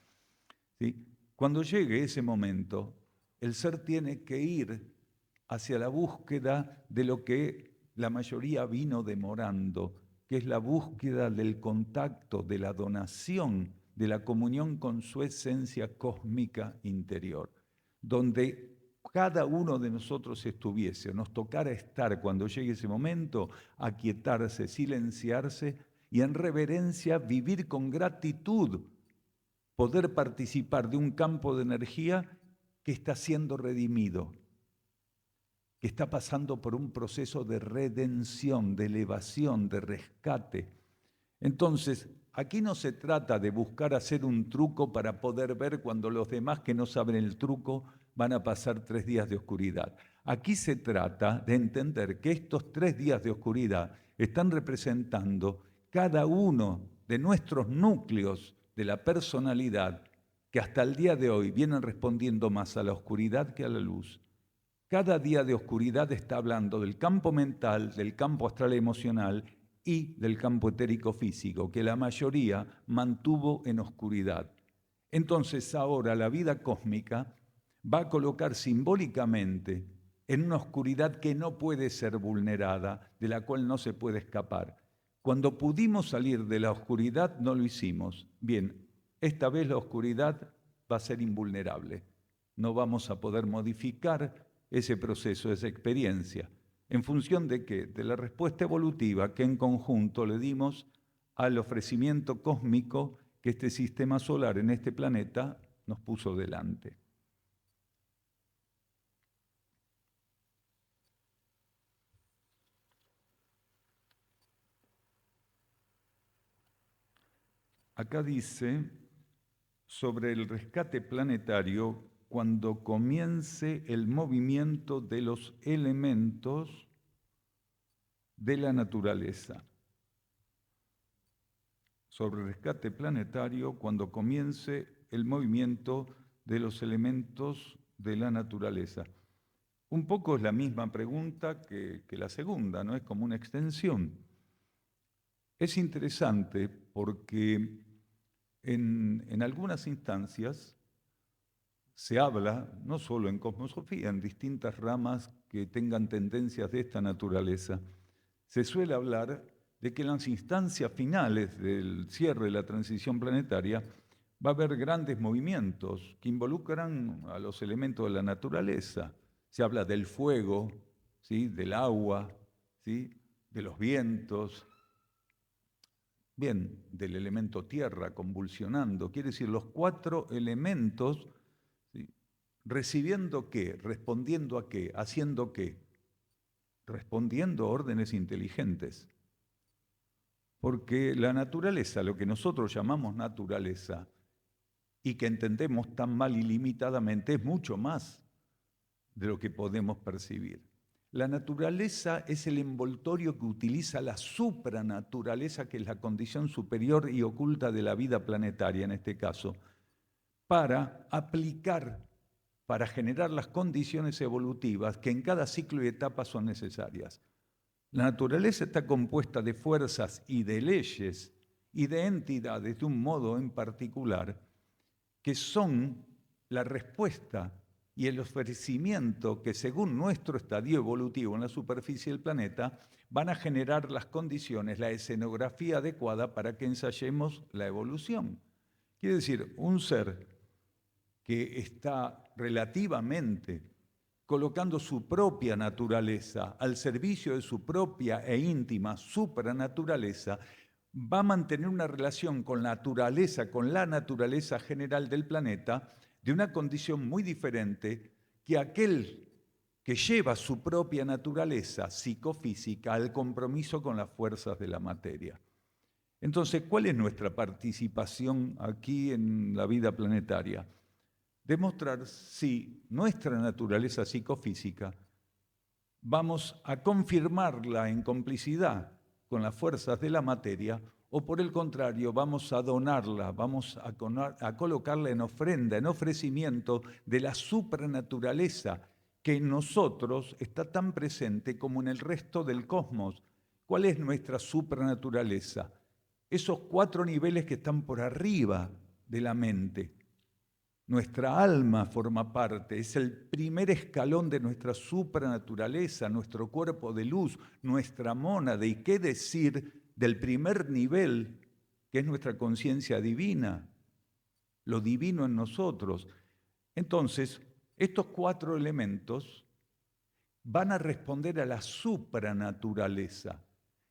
Speaker 1: ¿sí? Cuando llegue ese momento, el ser tiene que ir hacia la búsqueda de lo que la mayoría vino demorando, que es la búsqueda del contacto, de la donación, de la comunión con su esencia cósmica interior, donde cada uno de nosotros estuviese, nos tocara estar cuando llegue ese momento, aquietarse, silenciarse y en reverencia vivir con gratitud, poder participar de un campo de energía que está siendo redimido, que está pasando por un proceso de redención, de elevación, de rescate. Entonces, aquí no se trata de buscar hacer un truco para poder ver cuando los demás que no saben el truco van a pasar 3 días de oscuridad. Aquí se trata de entender que estos 3 días de oscuridad están representando cada uno de nuestros núcleos de la personalidad que hasta el día de hoy vienen respondiendo más a la oscuridad que a la luz. Cada día de oscuridad está hablando del campo mental, del campo astral emocional y del campo etérico físico, que la mayoría mantuvo en oscuridad. Entonces ahora la vida cósmica va a colocar simbólicamente en una oscuridad que no puede ser vulnerada, de la cual no se puede escapar. Cuando pudimos salir de la oscuridad no lo hicimos. Bien, esta vez la oscuridad va a ser invulnerable. No vamos a poder modificar ese proceso, esa experiencia. ¿En función de qué? De la respuesta evolutiva que en conjunto le dimos al ofrecimiento cósmico que este sistema solar en este planeta nos puso delante. Acá dice sobre el rescate planetario cuando comience el movimiento de los elementos de la naturaleza. Sobre el rescate planetario cuando comience el movimiento de los elementos de la naturaleza. Un poco es la misma pregunta que la segunda, ¿no? Es como una extensión. Es interesante porque en algunas instancias se habla, no solo en cosmosofía, en distintas ramas que tengan tendencias de esta naturaleza, se suele hablar de que en las instancias finales del cierre de la transición planetaria va a haber grandes movimientos que involucran a los elementos de la naturaleza. Se habla del fuego, ¿sí? Del agua, ¿sí? De los vientos, bien, del elemento tierra convulsionando. Quiere decir, los 4 elementos, ¿sí? ¿Recibiendo qué? ¿Respondiendo a qué? ¿Haciendo qué? Respondiendo a órdenes inteligentes. Porque la naturaleza, lo que nosotros llamamos naturaleza, y que entendemos tan mal y limitadamente, es mucho más de lo que podemos percibir. La naturaleza es el envoltorio que utiliza la supranaturaleza, que es la condición superior y oculta de la vida planetaria en este caso, para aplicar, para generar las condiciones evolutivas que en cada ciclo y etapa son necesarias. La naturaleza está compuesta de fuerzas y de leyes y de entidades de un modo en particular que son la respuesta y el ofrecimiento que según nuestro estadio evolutivo en la superficie del planeta van a generar las condiciones, la escenografía adecuada para que ensayemos la evolución. Quiere decir, un ser que está relativamente colocando su propia naturaleza al servicio de su propia e íntima supranaturaleza, va a mantener una relación con la naturaleza general del planeta, de una condición muy diferente que aquel que lleva su propia naturaleza psicofísica al compromiso con las fuerzas de la materia. Entonces, ¿cuál es nuestra participación aquí en la vida planetaria? Demostrar si nuestra naturaleza psicofísica vamos a confirmarla en complicidad con las fuerzas de la materia, o por el contrario, vamos a donarla, vamos a colocarla en ofrenda, en ofrecimiento de la supranaturaleza que en nosotros está tan presente como en el resto del cosmos. ¿Cuál es nuestra supranaturaleza? Esos 4 niveles que están por arriba de la mente. Nuestra alma forma parte, es el primer escalón de nuestra supranaturaleza, nuestro cuerpo de luz, nuestra mónada. ¿Y qué decir del primer nivel, que es nuestra conciencia divina, lo divino en nosotros? Entonces, estos 4 elementos van a responder a la supranaturaleza.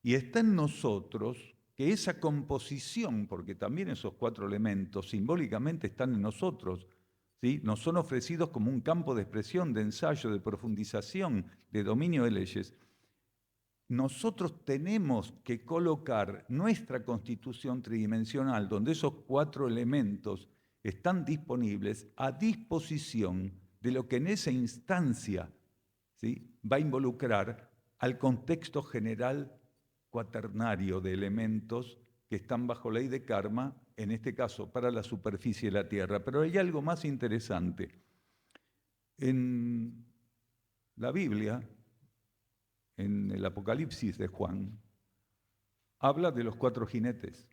Speaker 1: Y está en nosotros que esa composición, porque también esos 4 elementos simbólicamente están en nosotros, ¿sí? Nos son ofrecidos como un campo de expresión, de ensayo, de profundización, de dominio de leyes. Nosotros tenemos que colocar nuestra constitución tridimensional, donde esos 4 elementos están disponibles, a disposición de lo que en esa instancia, ¿sí?, va a involucrar al contexto general cuaternario de elementos que están bajo ley de karma, en este caso para la superficie de la Tierra. Pero hay algo más interesante. En la Biblia, en el Apocalipsis de Juan, habla de los 4 jinetes.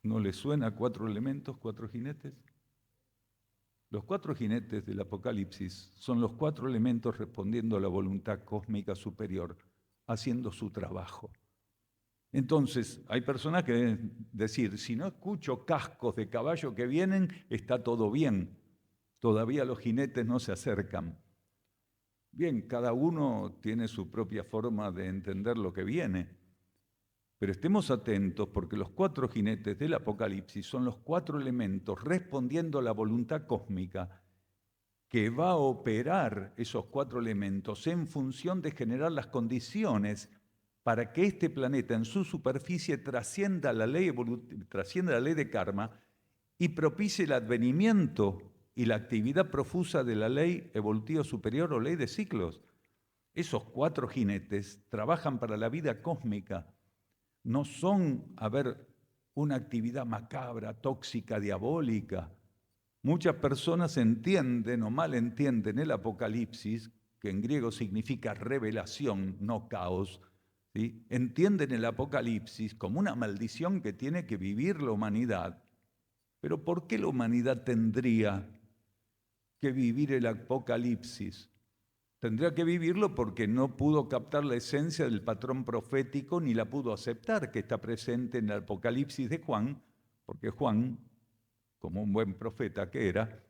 Speaker 1: ¿No les suena 4 elementos, 4 jinetes? Los 4 jinetes del Apocalipsis son los 4 elementos respondiendo a la voluntad cósmica superior, haciendo su trabajo. Entonces, hay personas que deben decir, si no escucho cascos de caballo que vienen, está todo bien. Todavía los jinetes no se acercan. Bien, cada uno tiene su propia forma de entender lo que viene. Pero estemos atentos porque los 4 jinetes del Apocalipsis son los 4 elementos respondiendo a la voluntad cósmica que va a operar esos 4 elementos en función de generar las condiciones para que este planeta en su superficie trascienda la ley de karma y propicie el advenimiento y la actividad profusa de la ley evolutiva superior o ley de ciclos. Esos 4 jinetes trabajan para la vida cósmica. No son, una actividad macabra, tóxica, diabólica. Muchas personas entienden o malentienden el Apocalipsis, que en griego significa revelación, no caos, ¿sí? Entienden el Apocalipsis como una maldición que tiene que vivir la humanidad. Pero ¿por qué la humanidad tendría que vivir el Apocalipsis? Tendría que vivirlo porque no pudo captar la esencia del patrón profético ni la pudo aceptar, que está presente en el Apocalipsis de Juan, porque Juan, como un buen profeta que era,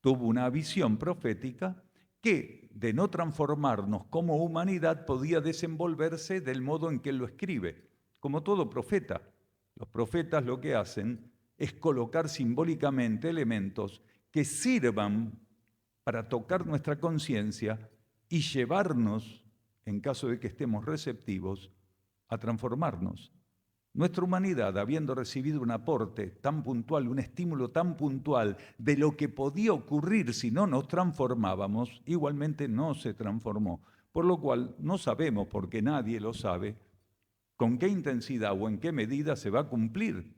Speaker 1: tuvo una visión profética que, de no transformarnos como humanidad, podía desenvolverse del modo en que él lo escribe, como todo profeta. Los profetas lo que hacen es colocar simbólicamente elementos que sirvan para tocar nuestra conciencia y llevarnos, en caso de que estemos receptivos, a transformarnos. Nuestra humanidad, habiendo recibido un aporte tan puntual, un estímulo tan puntual de lo que podía ocurrir si no nos transformábamos, igualmente no se transformó. Por lo cual no sabemos, porque nadie lo sabe, con qué intensidad o en qué medida se va a cumplir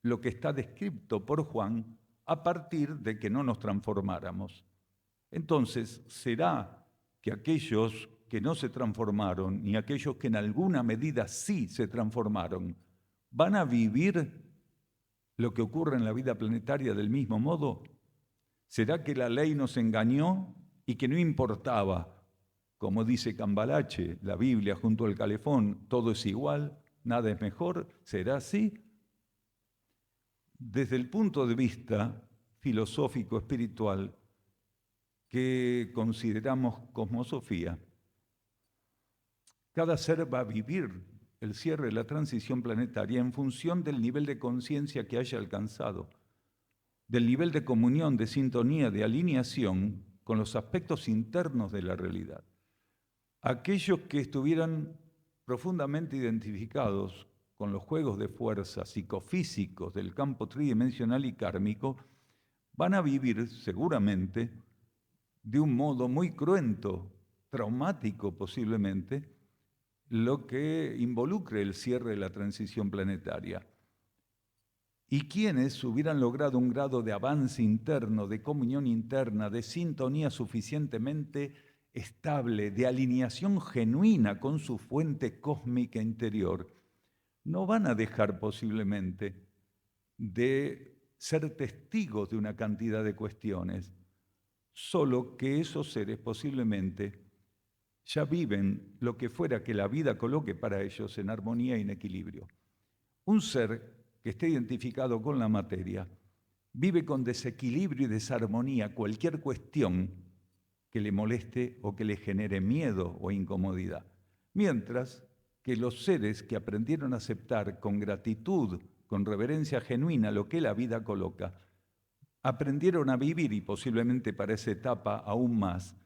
Speaker 1: lo que está descrito por Juan a partir de que no nos transformáramos. Entonces, ¿será que aquellos que no se transformaron y aquellos que en alguna medida sí se transformaron van a vivir lo que ocurre en la vida planetaria del mismo modo? ¿Será que la ley nos engañó y que no importaba, como dice Cambalache, la Biblia junto al calefón, todo es igual, nada es mejor? ¿Será así? Desde el punto de vista filosófico, espiritual, que consideramos cosmosofía, cada ser va a vivir el cierre de la transición planetaria en función del nivel de conciencia que haya alcanzado, del nivel de comunión, de sintonía, de alineación con los aspectos internos de la realidad. Aquellos que estuvieran profundamente identificados con los juegos de fuerza psicofísicos del campo tridimensional y kármico van a vivir seguramente de un modo muy cruento, traumático posiblemente, lo que involucre el cierre de la transición planetaria. Y quienes hubieran logrado un grado de avance interno, de comunión interna, de sintonía suficientemente estable, de alineación genuina con su fuente cósmica interior, no van a dejar posiblemente de ser testigos de una cantidad de cuestiones, solo que esos seres posiblemente ya viven lo que fuera que la vida coloque para ellos en armonía y en equilibrio. Un ser que esté identificado con la materia vive con desequilibrio y desarmonía cualquier cuestión que le moleste o que le genere miedo o incomodidad. Mientras que los seres que aprendieron a aceptar con gratitud, con reverencia genuina lo que la vida coloca, aprendieron a vivir, y posiblemente para esa etapa aún más,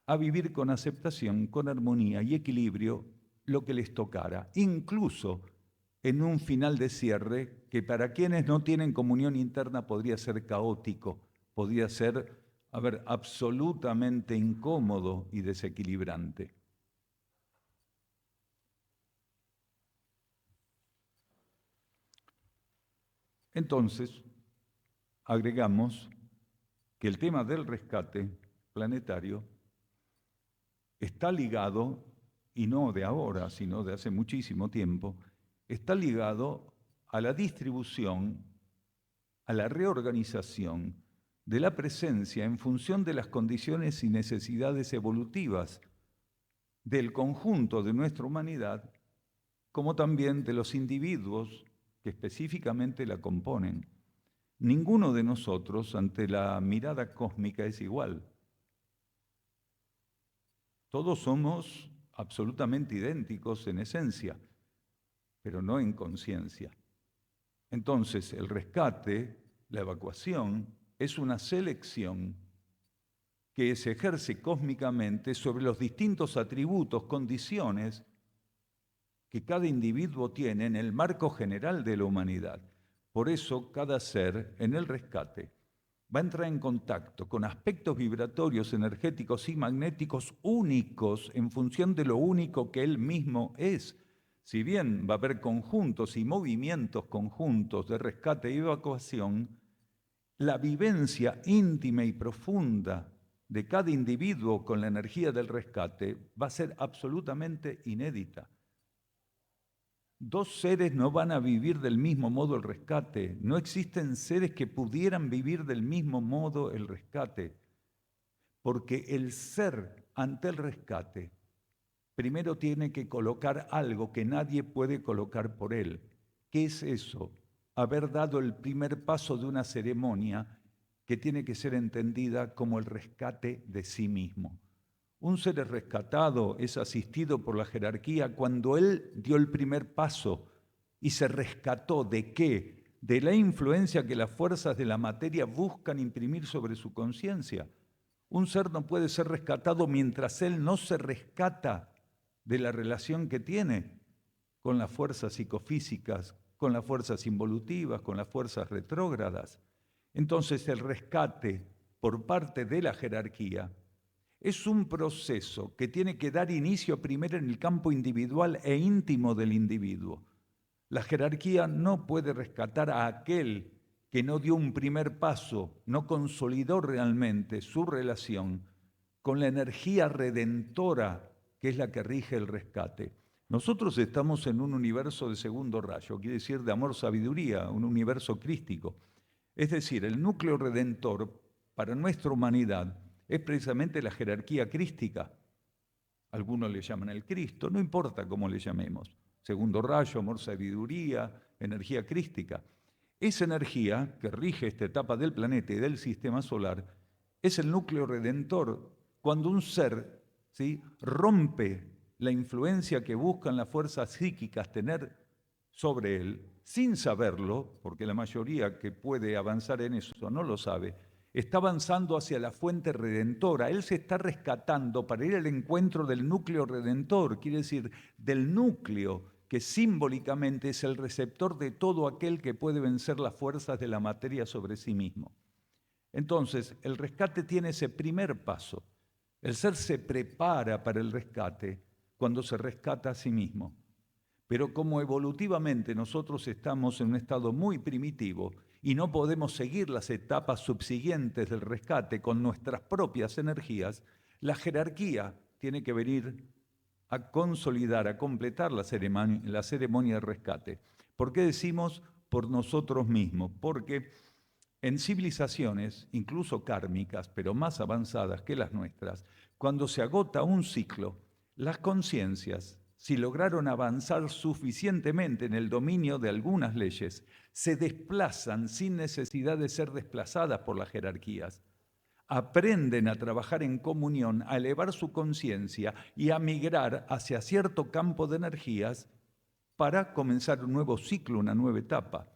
Speaker 1: a vivir con aceptación, con armonía y equilibrio lo que les tocara, incluso en un final de cierre que para quienes no tienen comunión interna podría ser caótico, podría ser, absolutamente incómodo y desequilibrante. Entonces, agregamos que el tema del rescate planetario está ligado, y no de ahora, sino de hace muchísimo tiempo, está ligado a la distribución, a la reorganización de la presencia en función de las condiciones y necesidades evolutivas del conjunto de nuestra humanidad, como también de los individuos que específicamente la componen. Ninguno de nosotros ante la mirada cósmica es igual. Todos somos absolutamente idénticos en esencia, pero no en conciencia. Entonces, el rescate, la evacuación, es una selección que se ejerce cósmicamente sobre los distintos atributos, condiciones que cada individuo tiene en el marco general de la humanidad. Por eso, cada ser en el rescate va a entrar en contacto con aspectos vibratorios, energéticos y magnéticos únicos en función de lo único que él mismo es. Si bien va a haber conjuntos y movimientos conjuntos de rescate y evacuación, la vivencia íntima y profunda de cada individuo con la energía del rescate va a ser absolutamente inédita. Dos seres no van a vivir del mismo modo el rescate. No existen seres que pudieran vivir del mismo modo el rescate. porque el ser ante el rescate primero tiene que colocar algo que nadie puede colocar por él. ¿Qué es eso? Haber dado el primer paso de una ceremonia que tiene que ser entendida como el rescate de sí mismo. Un ser rescatado es asistido por la jerarquía cuando él dio el primer paso y se rescató ¿de qué? De la influencia que las fuerzas de la materia buscan imprimir sobre su conciencia. Un ser no puede ser rescatado mientras él no se rescata de la relación que tiene con las fuerzas psicofísicas, con las fuerzas involutivas, con las fuerzas retrógradas. Entonces el rescate por parte de la jerarquía es un proceso que tiene que dar inicio primero en el campo individual e íntimo del individuo. La jerarquía no puede rescatar a aquel que no dio un primer paso, no consolidó realmente su relación con la energía redentora que es la que rige el rescate. Nosotros estamos en un universo de segundo rayo, quiere decir de amor-sabiduría, un universo crístico. Es decir, el núcleo redentor para nuestra humanidad es precisamente la jerarquía crística. Algunos le llaman el Cristo, no importa cómo le llamemos. Segundo rayo, amor, sabiduría, energía crística. Esa energía que rige esta etapa del planeta y del sistema solar es el núcleo redentor. Cuando un ser, ¿sí?, rompe la influencia que buscan las fuerzas psíquicas tener sobre él, sin saberlo, porque la mayoría que puede avanzar en eso no lo sabe, está avanzando hacia la fuente redentora. Él se está rescatando para ir al encuentro del núcleo redentor, quiere decir, del núcleo que simbólicamente es el receptor de todo aquel que puede vencer las fuerzas de la materia sobre sí mismo. Entonces, el rescate tiene ese primer paso. El ser se prepara para el rescate cuando se rescata a sí mismo. Pero como evolutivamente nosotros estamos en un estado muy primitivo y no podemos seguir las etapas subsiguientes del rescate con nuestras propias energías, la jerarquía tiene que venir a consolidar, a completar la ceremonia de rescate. ¿Por qué decimos por nosotros mismos? Porque en civilizaciones, incluso kármicas, pero más avanzadas que las nuestras, cuando se agota un ciclo, las conciencias, si lograron avanzar suficientemente en el dominio de algunas leyes, se desplazan sin necesidad de ser desplazadas por las jerarquías. Aprenden a trabajar en comunión, a elevar su conciencia y a migrar hacia cierto campo de energías para comenzar un nuevo ciclo, una nueva etapa.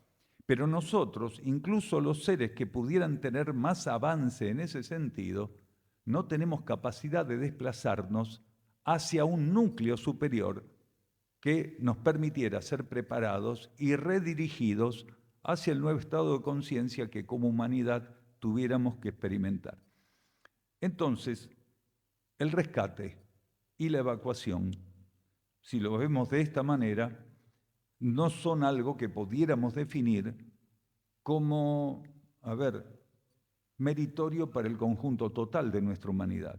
Speaker 1: Pero nosotros, incluso los seres que pudieran tener más avance en ese sentido, no tenemos capacidad de desplazarnos hacia un núcleo superior que nos permitiera ser preparados y redirigidos hacia el nuevo estado de conciencia que como humanidad tuviéramos que experimentar. Entonces, el rescate y la evacuación, si lo vemos de esta manera, no son algo que pudiéramos definir como, meritorio para el conjunto total de nuestra humanidad.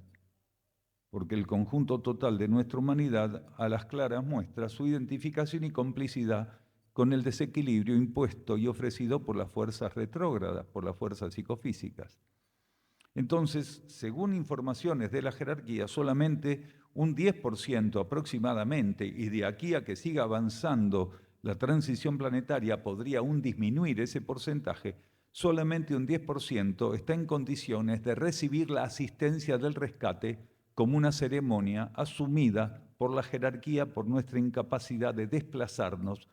Speaker 1: Porque el conjunto total de nuestra humanidad a las claras muestra su identificación y complicidad con el desequilibrio impuesto y ofrecido por las fuerzas retrógradas, por las fuerzas psicofísicas. Entonces, según informaciones de la jerarquía, solamente un 10% aproximadamente, y de aquí a que siga avanzando la transición planetaria podría aún disminuir ese porcentaje, solamente un 10% está en condiciones de recibir la asistencia del rescate como una ceremonia asumida por la jerarquía por nuestra incapacidad de desplazarnos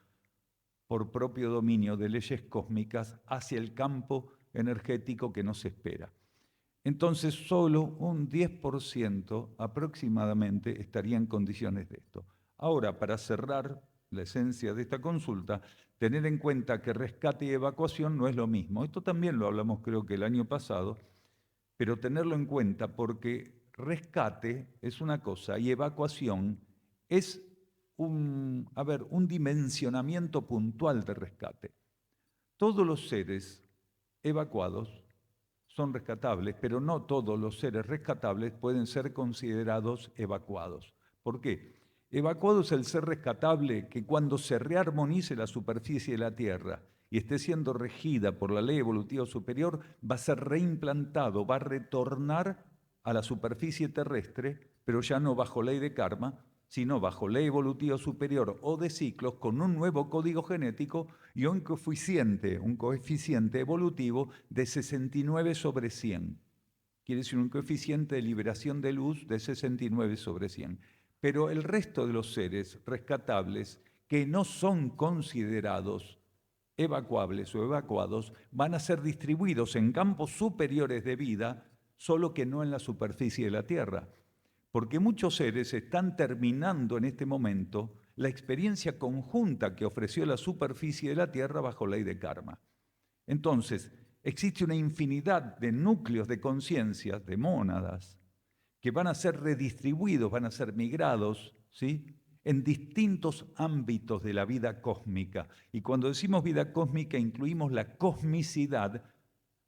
Speaker 1: por propio dominio de leyes cósmicas hacia el campo energético que nos espera. Entonces, solo un 10% aproximadamente estaría en condiciones de esto. Ahora, para cerrar la esencia de esta consulta, tener en cuenta que rescate y evacuación no es lo mismo. Esto también lo hablamos creo que el año pasado, pero tenerlo en cuenta porque rescate es una cosa y evacuación es un dimensionamiento puntual de rescate. Todos los seres evacuados son rescatables, pero no todos los seres rescatables pueden ser considerados evacuados. ¿Por qué? Evacuado es el ser rescatable que cuando se rearmonice la superficie de la Tierra y esté siendo regida por la ley evolutiva superior, va a ser reimplantado, va a retornar a la superficie terrestre, pero ya no bajo ley de karma, sino bajo ley evolutiva superior o de ciclos, con un nuevo código genético y un coeficiente evolutivo de 69/100. Quiere decir un coeficiente de liberación de luz de 69/100. Pero el resto de los seres rescatables que no son considerados evacuables o evacuados van a ser distribuidos en campos superiores de vida, solo que no en la superficie de la Tierra. Porque muchos seres están terminando en este momento la experiencia conjunta que ofreció la superficie de la Tierra bajo ley de karma. Entonces, existe una infinidad de núcleos de conciencia, de mónadas, que van a ser redistribuidos, van a ser migrados, ¿sí?, en distintos ámbitos de la vida cósmica. Y cuando decimos vida cósmica, incluimos la cosmicidad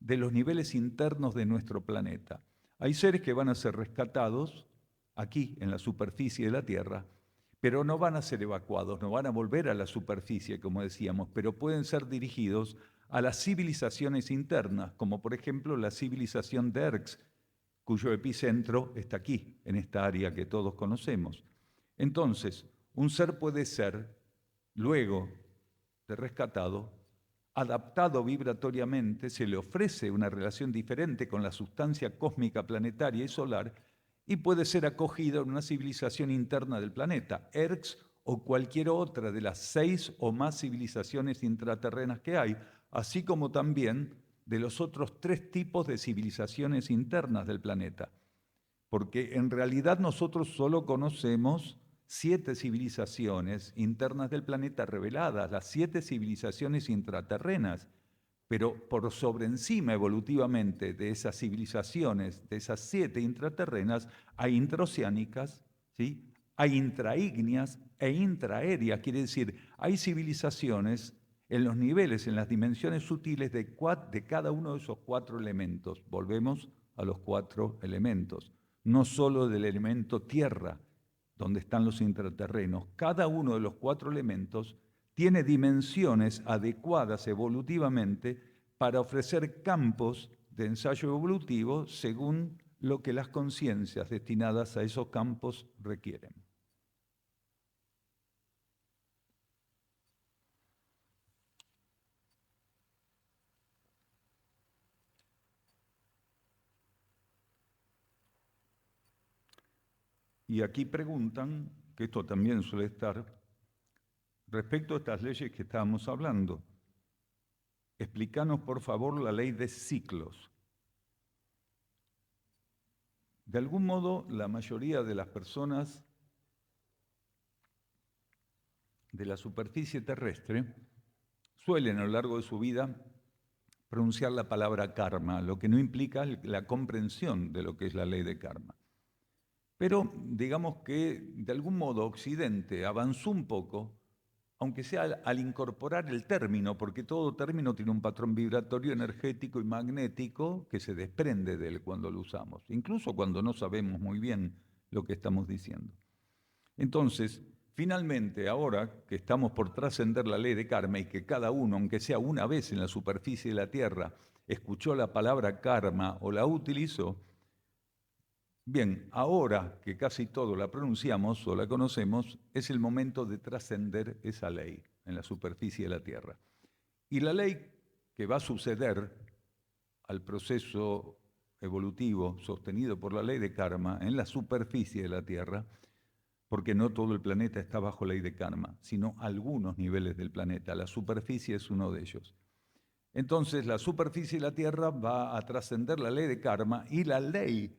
Speaker 1: de los niveles internos de nuestro planeta. Hay seres que van a ser rescatados aquí, en la superficie de la Tierra, pero no van a ser evacuados, no van a volver a la superficie, como decíamos, pero pueden ser dirigidos a las civilizaciones internas, como por ejemplo la civilización de Erx, cuyo epicentro está aquí, en esta área que todos conocemos. Entonces, un ser puede ser, luego de rescatado, adaptado vibratoriamente, se le ofrece una relación diferente con la sustancia cósmica planetaria y solar y puede ser acogido en una civilización interna del planeta, Erx o cualquier otra de las 6 o más civilizaciones intraterrenas que hay, así como también de los otros 3 tipos de civilizaciones internas del planeta. Porque en realidad nosotros solo conocemos 7 civilizaciones internas del planeta reveladas, las 7 civilizaciones intraterrenas, pero por sobre encima evolutivamente de esas civilizaciones, de esas 7 intraterrenas, hay intraoceánicas, ¿sí?, hay intraígneas e intraaéreas, quiere decir, hay civilizaciones en los niveles, en las dimensiones sutiles de cada uno de esos 4 elementos. Volvemos a los 4 elementos, no solo del elemento tierra, donde están los intraterrenos. Cada uno de los 4 elementos tiene dimensiones adecuadas evolutivamente para ofrecer campos de ensayo evolutivo según lo que las conciencias destinadas a esos campos requieren. Y aquí preguntan, que esto también suele estar, respecto a estas leyes que estábamos hablando, explícanos por favor la ley de ciclos. De algún modo, la mayoría de las personas de la superficie terrestre suelen a lo largo de su vida pronunciar la palabra karma, lo que no implica la comprensión de lo que es la ley de karma. Pero digamos que de algún modo Occidente avanzó un poco, aunque sea al incorporar el término, porque todo término tiene un patrón vibratorio, energético y magnético que se desprende de él cuando lo usamos, incluso cuando no sabemos muy bien lo que estamos diciendo. Entonces, finalmente, ahora que estamos por trascender la ley de karma y que cada uno, aunque sea una vez en la superficie de la Tierra, escuchó la palabra karma o la utilizó, bien, ahora que casi todo la pronunciamos o la conocemos, es el momento de trascender esa ley en la superficie de la Tierra. Y la ley que va a suceder al proceso evolutivo sostenido por la ley de karma en la superficie de la Tierra, porque no todo el planeta está bajo ley de karma, sino algunos niveles del planeta. La superficie es uno de ellos. Entonces, la superficie de la Tierra va a trascender la ley de karma y la ley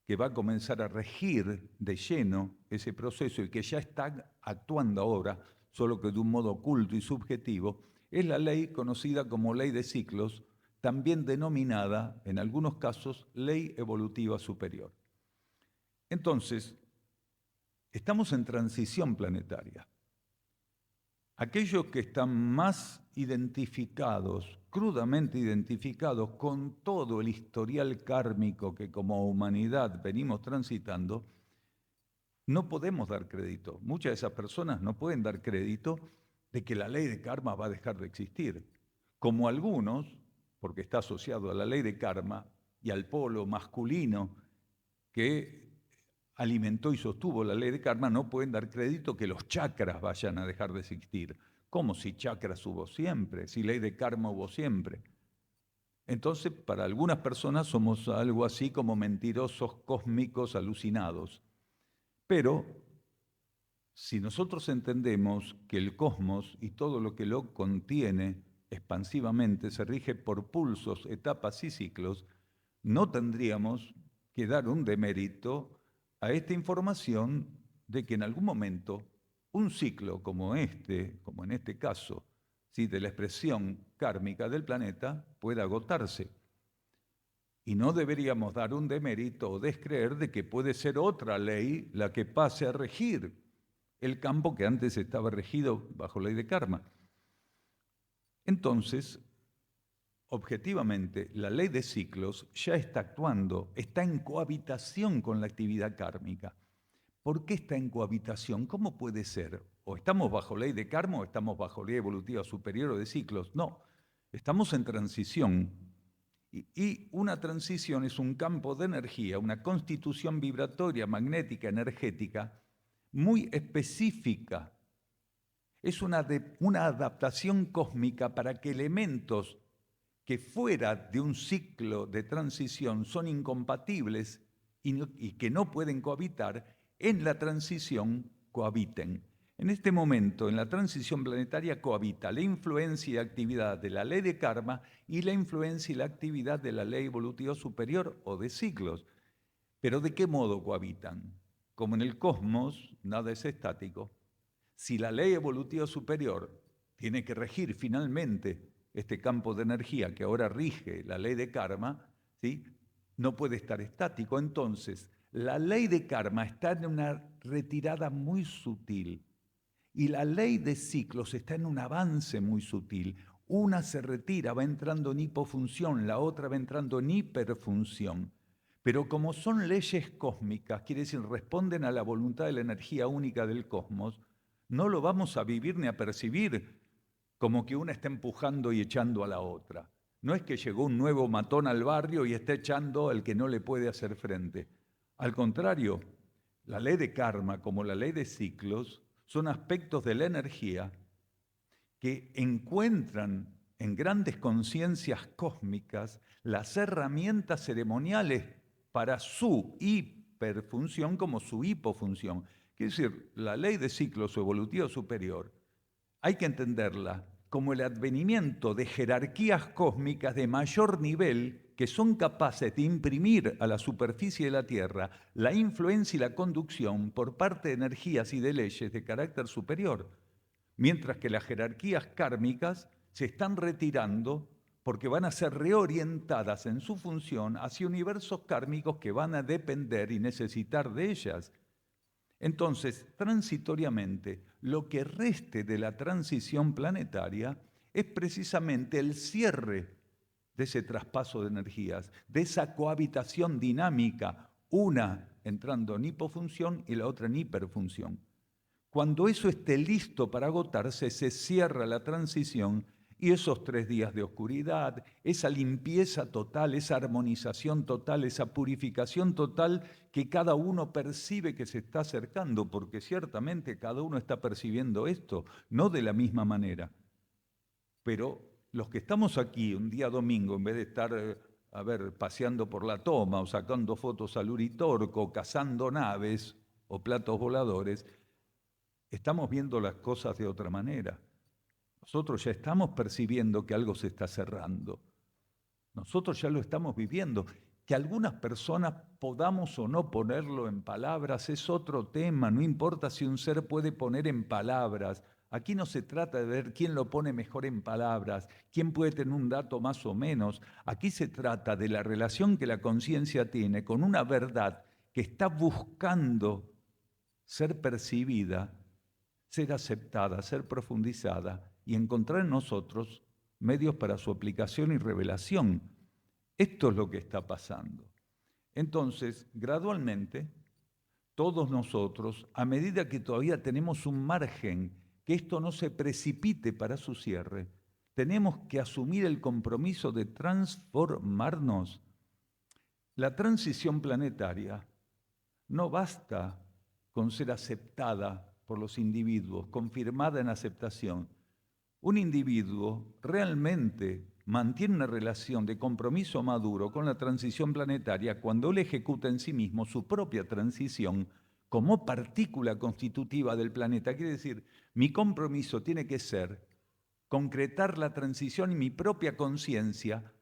Speaker 1: que va a comenzar a regir de lleno ese proceso y que ya está actuando ahora, solo que de un modo oculto y subjetivo, es la ley conocida como ley de ciclos, también denominada, en algunos casos, ley evolutiva superior. Entonces, estamos en transición planetaria. Aquellos que están más identificados, crudamente identificados con todo el historial kármico que como humanidad venimos transitando, no podemos dar crédito. Muchas de esas personas no pueden dar crédito de que la ley de karma va a dejar de existir. Como algunos, porque está asociado a la ley de karma y al polo masculino que alimentó y sostuvo la ley de karma, no pueden dar crédito que los chakras vayan a dejar de existir. ¿Cómo si chakras hubo siempre? Si ley de karma hubo siempre. Entonces, para algunas personas somos algo así como mentirosos cósmicos alucinados. Pero si nosotros entendemos que el cosmos y todo lo que lo contiene expansivamente se rige por pulsos, etapas y ciclos, no tendríamos que dar un demérito a esta información de que en algún momento un ciclo como en este caso, ¿sí?, de la expresión kármica del planeta, puede agotarse. Y no deberíamos dar un demérito o descreer de que puede ser otra ley la que pase a regir el campo que antes estaba regido bajo ley de karma. Entonces, objetivamente, la ley de ciclos ya está actuando, está en cohabitación con la actividad kármica. ¿Por qué está en cohabitación? ¿Cómo puede ser? ¿O estamos bajo ley de karma o estamos bajo ley evolutiva superior o de ciclos? No, estamos en transición. Y una transición es un campo de energía, una constitución vibratoria, magnética, energética, muy específica. Es una adaptación cósmica para que elementos que fuera de un ciclo de transición son incompatibles y que no pueden cohabitar, en la transición cohabiten. En este momento, en la transición planetaria, cohabita la influencia y actividad de la ley de karma y la influencia y la actividad de la ley evolutiva superior o de ciclos. ¿Pero de qué modo cohabitan? Como en el cosmos, nada es estático. Si la ley evolutiva superior tiene que regir finalmente este campo de energía que ahora rige la ley de karma, ¿sí?, no puede estar estático. Entonces, la ley de karma está en una retirada muy sutil y la ley de ciclos está en un avance muy sutil. Una se retira, va entrando en hipofunción, la otra va entrando en hiperfunción. Pero como son leyes cósmicas, quiere decir, responden a la voluntad de la energía única del cosmos, no lo vamos a vivir ni a percibir como que una está empujando y echando a la otra. No es que llegó un nuevo matón al barrio y está echando al que no le puede hacer frente. Al contrario, la ley de karma como la ley de ciclos son aspectos de la energía que encuentran en grandes conciencias cósmicas las herramientas ceremoniales para su hiperfunción como su hipofunción. Quiere decir, la ley de ciclos o evolutivo superior hay que entenderla como el advenimiento de jerarquías cósmicas de mayor nivel que son capaces de imprimir a la superficie de la Tierra la influencia y la conducción por parte de energías y de leyes de carácter superior, mientras que las jerarquías kármicas se están retirando porque van a ser reorientadas en su función hacia universos kármicos que van a depender y necesitar de ellas. Entonces, transitoriamente, lo que reste de la transición planetaria es precisamente el cierre de ese traspaso de energías, de esa cohabitación dinámica, una entrando en hipofunción y la otra en hiperfunción. Cuando eso esté listo para agotarse, se cierra la transición y esos 3 días de oscuridad, esa limpieza total, esa armonización total, esa purificación total que cada uno percibe que se está acercando, porque ciertamente cada uno está percibiendo esto, no de la misma manera. Pero los que estamos aquí un día domingo, en vez de estar, paseando por la toma o sacando fotos al Uritorco, o cazando naves o platos voladores, estamos viendo las cosas de otra manera. Nosotros ya estamos percibiendo que algo se está cerrando. Nosotros ya lo estamos viviendo. Que algunas personas podamos o no ponerlo en palabras es otro tema. No importa si un ser puede poner en palabras. Aquí no se trata de ver quién lo pone mejor en palabras, quién puede tener un dato más o menos. Aquí se trata de la relación que la conciencia tiene con una verdad que está buscando ser percibida, ser aceptada, ser profundizada y encontrar en nosotros medios para su aplicación y revelación. Esto es lo que está pasando. Entonces, gradualmente, todos nosotros, a medida que todavía tenemos un margen, que esto no se precipite para su cierre, tenemos que asumir el compromiso de transformarnos. La transición planetaria No basta con ser aceptada por los individuos, confirmada en aceptación. Un individuo realmente mantiene una relación de compromiso maduro con la transición planetaria cuando él ejecuta en sí mismo su propia transición como partícula constitutiva del planeta. Quiere decir, mi compromiso tiene que ser concretar la transición en mi propia conciencia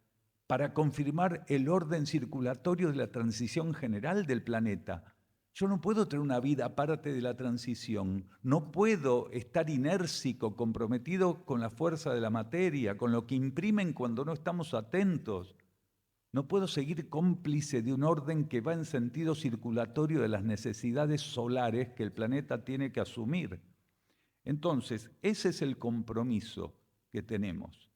Speaker 1: para confirmar el orden circulatorio de la transición general del planeta. Yo no puedo tener una vida aparte de la transición, no puedo estar inércico, comprometido con la fuerza de la materia, con lo que imprimen cuando no estamos atentos. No puedo seguir cómplice de un orden que va en sentido circulatorio de las necesidades solares que el planeta tiene que asumir. Entonces, ese es el compromiso que tenemos.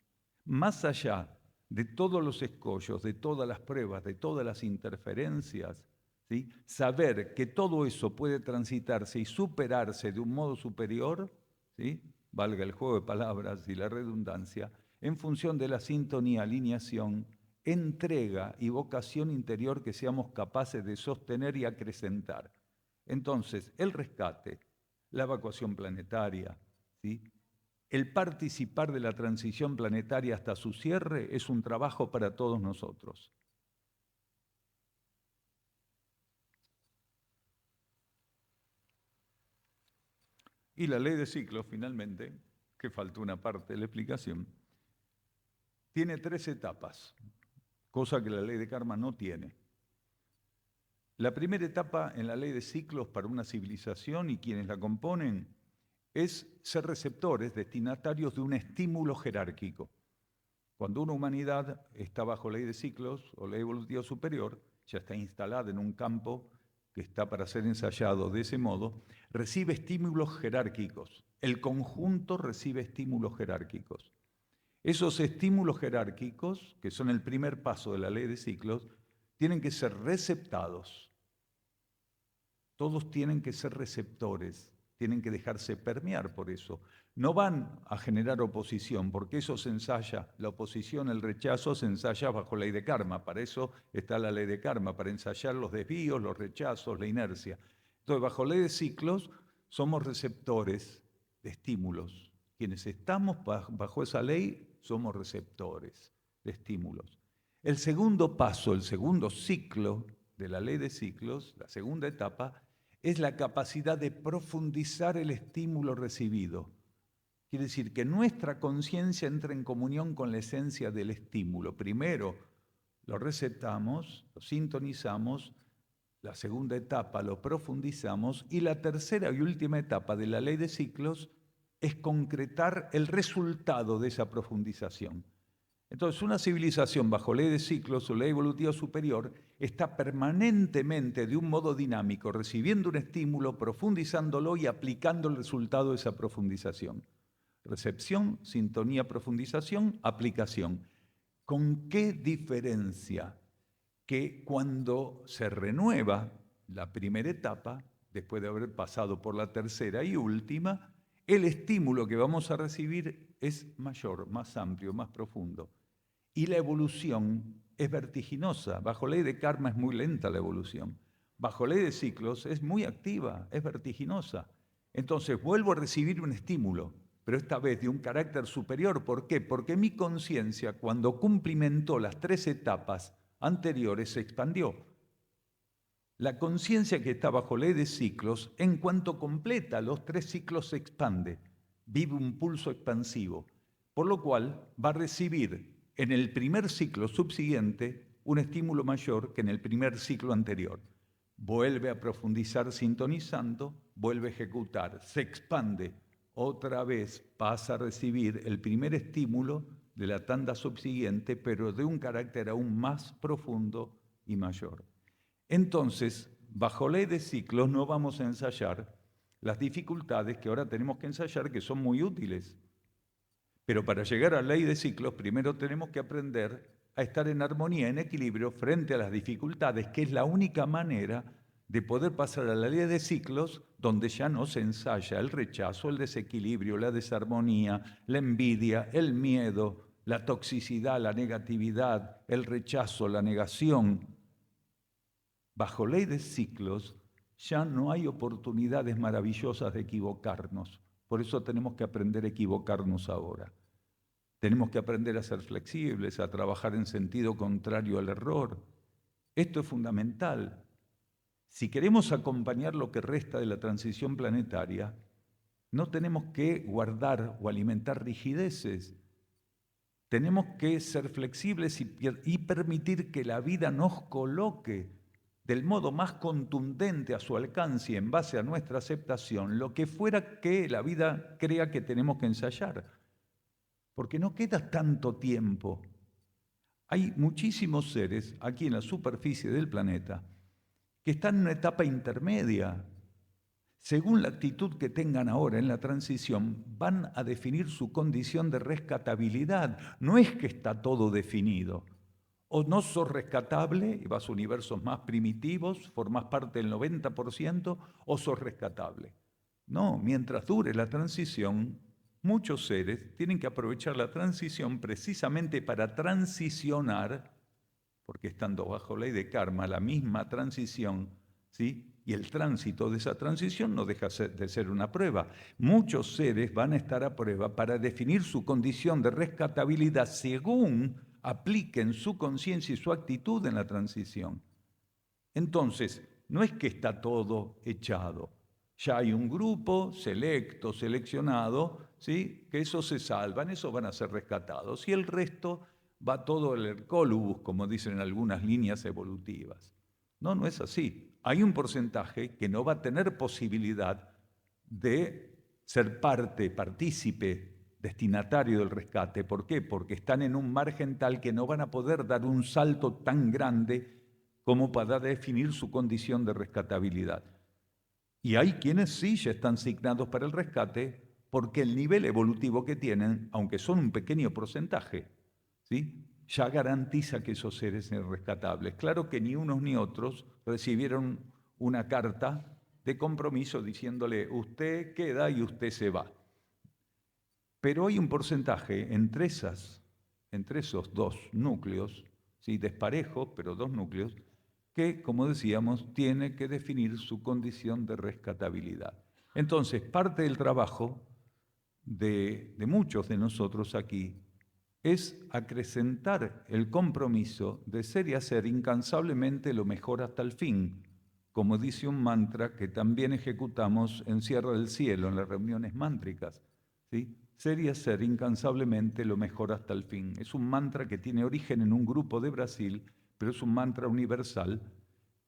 Speaker 1: Más allá de todos los escollos, de todas las pruebas, de todas las interferencias, ¿sí? Saber que todo eso puede transitarse y superarse de un modo superior, ¿sí? Valga el juego de palabras y la redundancia, en función de la sintonía, alineación, entrega y vocación interior que seamos capaces de sostener y acrecentar. Entonces, el rescate, la evacuación planetaria, ¿sí? El participar de la transición planetaria hasta su cierre es un trabajo para todos nosotros. Y la ley de ciclos, finalmente, que faltó una parte de la explicación, tiene 3 etapas, cosa que la ley de karma no tiene. La primera etapa en la ley de ciclos para una civilización y quienes la componen es ser receptores, destinatarios de un estímulo jerárquico. Cuando una humanidad está bajo ley de ciclos o ley evolutiva superior, ya está instalada en un campo que está para ser ensayado de ese modo, recibe estímulos jerárquicos. El conjunto recibe estímulos jerárquicos. Esos estímulos jerárquicos, que son el primer paso de la ley de ciclos, tienen que ser receptados. Todos tienen que ser receptores, tienen que dejarse permear por eso. No van a generar oposición, porque eso se ensaya, la oposición, el rechazo se ensaya bajo ley de karma. Para eso está la ley de karma, para ensayar los desvíos, los rechazos, la inercia. Entonces, bajo ley de ciclos, somos receptores de estímulos. Quienes estamos bajo esa ley somos receptores de estímulos. El segundo paso, el segundo ciclo de la ley de ciclos, la segunda etapa, es la capacidad de profundizar el estímulo recibido. Quiere decir que nuestra conciencia entra en comunión con la esencia del estímulo. Primero lo receptamos, lo sintonizamos, la segunda etapa lo profundizamos y la tercera y última etapa de la ley de ciclos es concretar el resultado de esa profundización. Entonces, una civilización bajo ley de ciclos o ley evolutiva superior está permanentemente, de un modo dinámico, recibiendo un estímulo, profundizándolo y aplicando el resultado de esa profundización. Recepción, sintonía, profundización, aplicación. ¿Con qué diferencia? Que cuando se renueva la primera etapa, después de haber pasado por la tercera y última, el estímulo que vamos a recibir es mayor, más amplio, más profundo. Y la evolución es vertiginosa. Bajo ley de karma es muy lenta la evolución. Bajo ley de ciclos es muy activa, es vertiginosa. Entonces vuelvo a recibir un estímulo, pero esta vez de un carácter superior. ¿Por qué? Porque mi conciencia, cuando cumplimentó las 3 etapas anteriores, se expandió. La conciencia que está bajo ley de ciclos, en cuanto completa los 3 ciclos, se expande, vive un pulso expansivo, por lo cual va a recibir en el primer ciclo subsiguiente un estímulo mayor que en el primer ciclo anterior. Vuelve a profundizar sintonizando, vuelve a ejecutar, se expande, otra vez pasa a recibir el primer estímulo de la tanda subsiguiente, pero de un carácter aún más profundo y mayor. Entonces, bajo ley de ciclos no vamos a ensayar las dificultades que ahora tenemos que ensayar, que son muy útiles. Pero para llegar a la ley de ciclos, primero tenemos que aprender a estar en armonía, en equilibrio, frente a las dificultades, que es la única manera de poder pasar a la ley de ciclos, donde ya no se ensaya el rechazo, el desequilibrio, la desarmonía, la envidia, el miedo, la toxicidad, la negatividad, el rechazo, la negación. Bajo ley de ciclos Ya no hay oportunidades maravillosas de equivocarnos. Por eso tenemos que aprender a equivocarnos ahora. Tenemos que aprender a ser flexibles, a trabajar en sentido contrario al error. Esto es fundamental. Si queremos acompañar lo que resta de la transición planetaria, no tenemos que guardar o alimentar rigideces. Tenemos que ser flexibles y permitir que la vida nos coloque del modo más contundente a su alcance y en base a nuestra aceptación lo que fuera que la vida crea que tenemos que ensayar. Porque no queda tanto tiempo. Hay muchísimos seres aquí en la superficie del planeta que están en una etapa intermedia. Según la actitud que tengan ahora en la transición, van a definir su condición de rescatabilidad. No es que está todo definido. O no sos rescatable y vas a universos más primitivos, formás parte del 90%, o sos rescatable. No, mientras dure la transición, muchos seres tienen que aprovechar la transición precisamente para transicionar, porque estando bajo ley de karma, la misma transición, ¿sí? Y el tránsito de esa transición no deja de ser una prueba. Muchos seres van a estar a prueba para definir su condición de rescatabilidad según apliquen su conciencia y su actitud en la transición. Entonces, no es que está todo echado. Ya hay un grupo selecto, seleccionado, ¿sí? Que esos se salvan, esos van a ser rescatados. Y el resto va todo el hercólubus, como dicen en algunas líneas evolutivas. No, no es así. Hay un porcentaje que no va a tener posibilidad de ser parte, partícipe, destinatario del rescate. ¿Por qué? Porque están en un margen tal que no van a poder dar un salto tan grande como para definir su condición de rescatabilidad. Y hay quienes sí ya están asignados para el rescate porque el nivel evolutivo que tienen, aunque son un pequeño porcentaje, ¿sí? Ya garantiza que esos seres sean rescatables. Claro que ni unos ni otros recibieron una carta de compromiso diciéndole usted queda y usted se va. Pero hay un porcentaje entre esos dos núcleos, ¿sí? Desparejos, pero dos núcleos, que, como decíamos, tiene que definir su condición de rescatabilidad. Entonces, parte del trabajo de muchos de nosotros aquí es acrecentar el compromiso de ser y hacer incansablemente lo mejor hasta el fin, como dice un mantra que también ejecutamos en Sierra del Cielo, en las reuniones mántricas, ¿sí? Ser y hacer incansablemente lo mejor hasta el fin. Es un mantra que tiene origen en un grupo de Brasil, pero es un mantra universal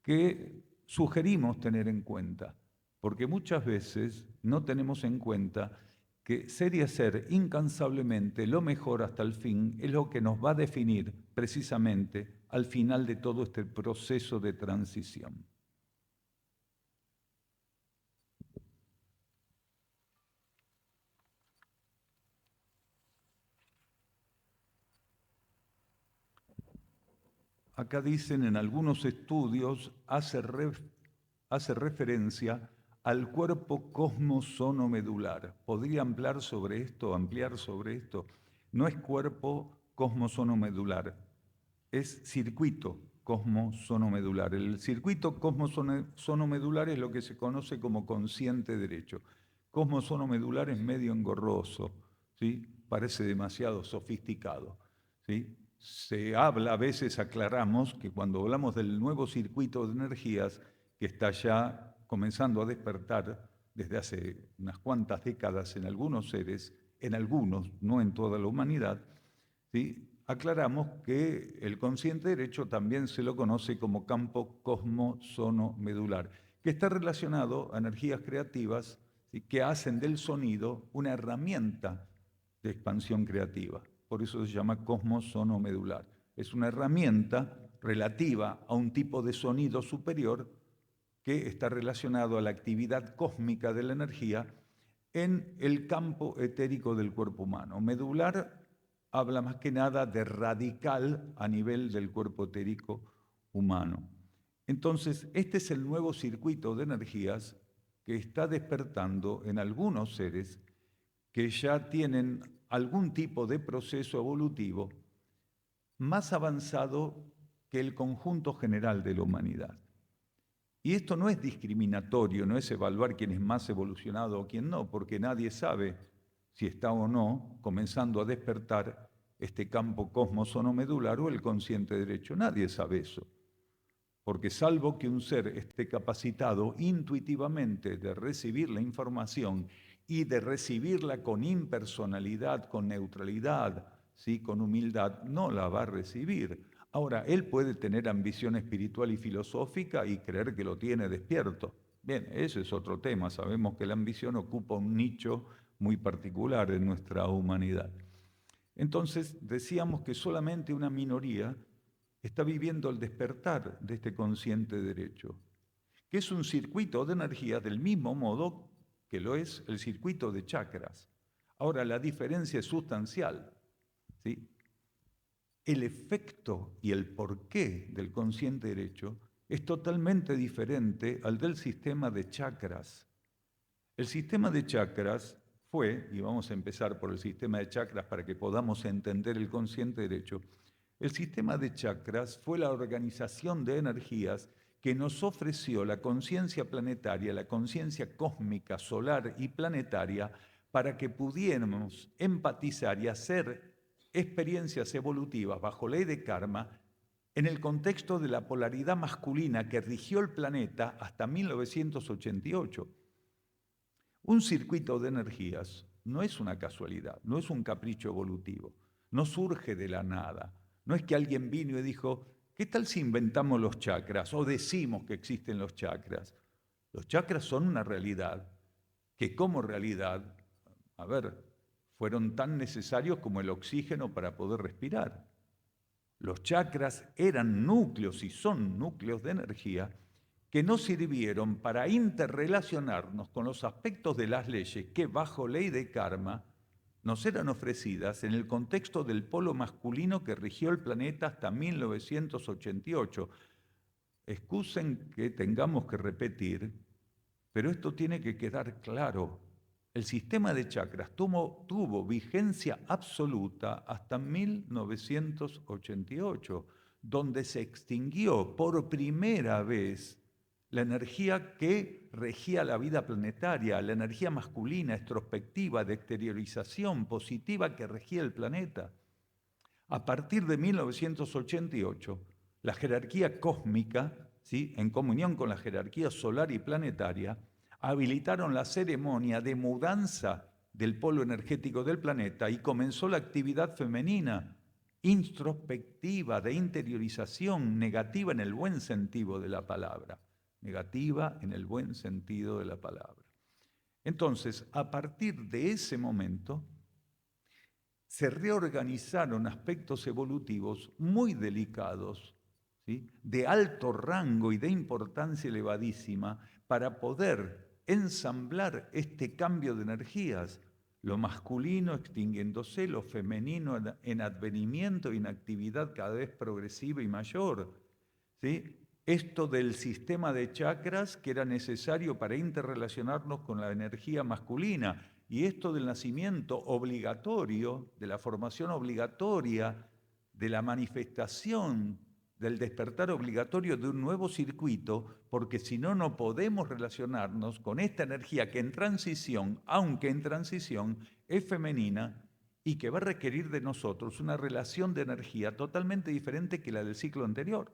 Speaker 1: que sugerimos tener en cuenta, porque muchas veces no tenemos en cuenta que ser y hacer incansablemente lo mejor hasta el fin es lo que nos va a definir precisamente al final de todo este proceso de transición. Acá dicen en algunos estudios, hace referencia al cuerpo cosmosonomedular. ¿Podría ampliar sobre esto? No es cuerpo cosmosonomedular, es circuito cosmosonomedular. El circuito cosmosonomedular es lo que se conoce como consciente derecho. Cosmosonomedular es medio engorroso, ¿sí? Parece demasiado sofisticado, ¿sí? Se habla, a veces aclaramos que cuando hablamos del nuevo circuito de energías que está ya comenzando a despertar desde hace unas cuantas décadas en algunos seres, en algunos, no en toda la humanidad, ¿sí? Aclaramos que el consciente derecho también se lo conoce como campo cosmosonomedular, que está relacionado a energías creativas, ¿sí? Que hacen del sonido una herramienta de expansión creativa. Por eso se llama cosmosonomedular. Es una herramienta relativa a un tipo de sonido superior que está relacionado a la actividad cósmica de la energía en el campo etérico del cuerpo humano. Medular habla más que nada de radical a nivel del cuerpo etérico humano. Entonces, este es el nuevo circuito de energías que está despertando en algunos seres que ya tienen algún tipo de proceso evolutivo más avanzado que el conjunto general de la humanidad. Y esto no es discriminatorio, no es evaluar quién es más evolucionado o quién no, porque nadie sabe si está o no comenzando a despertar este campo cosmosonomedular o el consciente derecho. Nadie sabe eso. Porque salvo que un ser esté capacitado intuitivamente de recibir la información y de recibirla con impersonalidad, con neutralidad, ¿sí? Con humildad, no la va a recibir. Ahora, él puede tener ambición espiritual y filosófica y creer que lo tiene despierto. Bien, ese es otro tema. Sabemos que la ambición ocupa un nicho muy particular en nuestra humanidad. Entonces, decíamos que solamente una minoría está viviendo el despertar de este consciente derecho, que es un circuito de energía del mismo modo que lo es el circuito de chakras. Ahora, la diferencia es sustancial, ¿sí? El efecto y el porqué del consciente derecho es totalmente diferente al del sistema de chakras. El sistema de chakras fue, y vamos a empezar por el sistema de chakras para que podamos entender el consciente derecho, el sistema de chakras fue la organización de energías que nos ofreció la conciencia planetaria, la conciencia cósmica, solar y planetaria, para que pudiéramos empatizar y hacer experiencias evolutivas bajo ley de karma en el contexto de la polaridad masculina que rigió el planeta hasta 1988. Un circuito de energías no es una casualidad, no es un capricho evolutivo, no surge de la nada. No es que alguien vino y dijo, ¿qué tal si inventamos los chakras o decimos que existen los chakras? Los chakras son una realidad que como realidad, fueron tan necesarios como el oxígeno para poder respirar. Los chakras eran núcleos y son núcleos de energía que nos sirvieron para interrelacionarnos con los aspectos de las leyes que bajo ley de karma nos eran ofrecidas en el contexto del polo masculino que rigió el planeta hasta 1988. Excusen que tengamos que repetir, pero esto tiene que quedar claro. El sistema de chakras tuvo vigencia absoluta hasta 1988, donde se extinguió por primera vez la energía que regía la vida planetaria, la energía masculina, extrospectiva, de exteriorización positiva que regía el planeta. A partir de 1988, la jerarquía cósmica, ¿sí?, en comunión con la jerarquía solar y planetaria, habilitaron la ceremonia de mudanza del polo energético del planeta y comenzó la actividad femenina, introspectiva, de interiorización, negativa en el buen sentido de la palabra. Negativa en el buen sentido de la palabra. Entonces, a partir de ese momento, se reorganizaron aspectos evolutivos muy delicados, ¿sí?, de alto rango y de importancia elevadísima, para poder ensamblar este cambio de energías, lo masculino extinguiéndose, lo femenino en advenimiento y en actividad cada vez progresiva y mayor, ¿sí? Esto del sistema de chakras que era necesario para interrelacionarnos con la energía masculina, y esto del nacimiento obligatorio, de la formación obligatoria, de la manifestación, del despertar obligatorio de un nuevo circuito, porque si no, no podemos relacionarnos con esta energía que en transición, aunque en transición, es femenina y que va a requerir de nosotros una relación de energía totalmente diferente que la del ciclo anterior.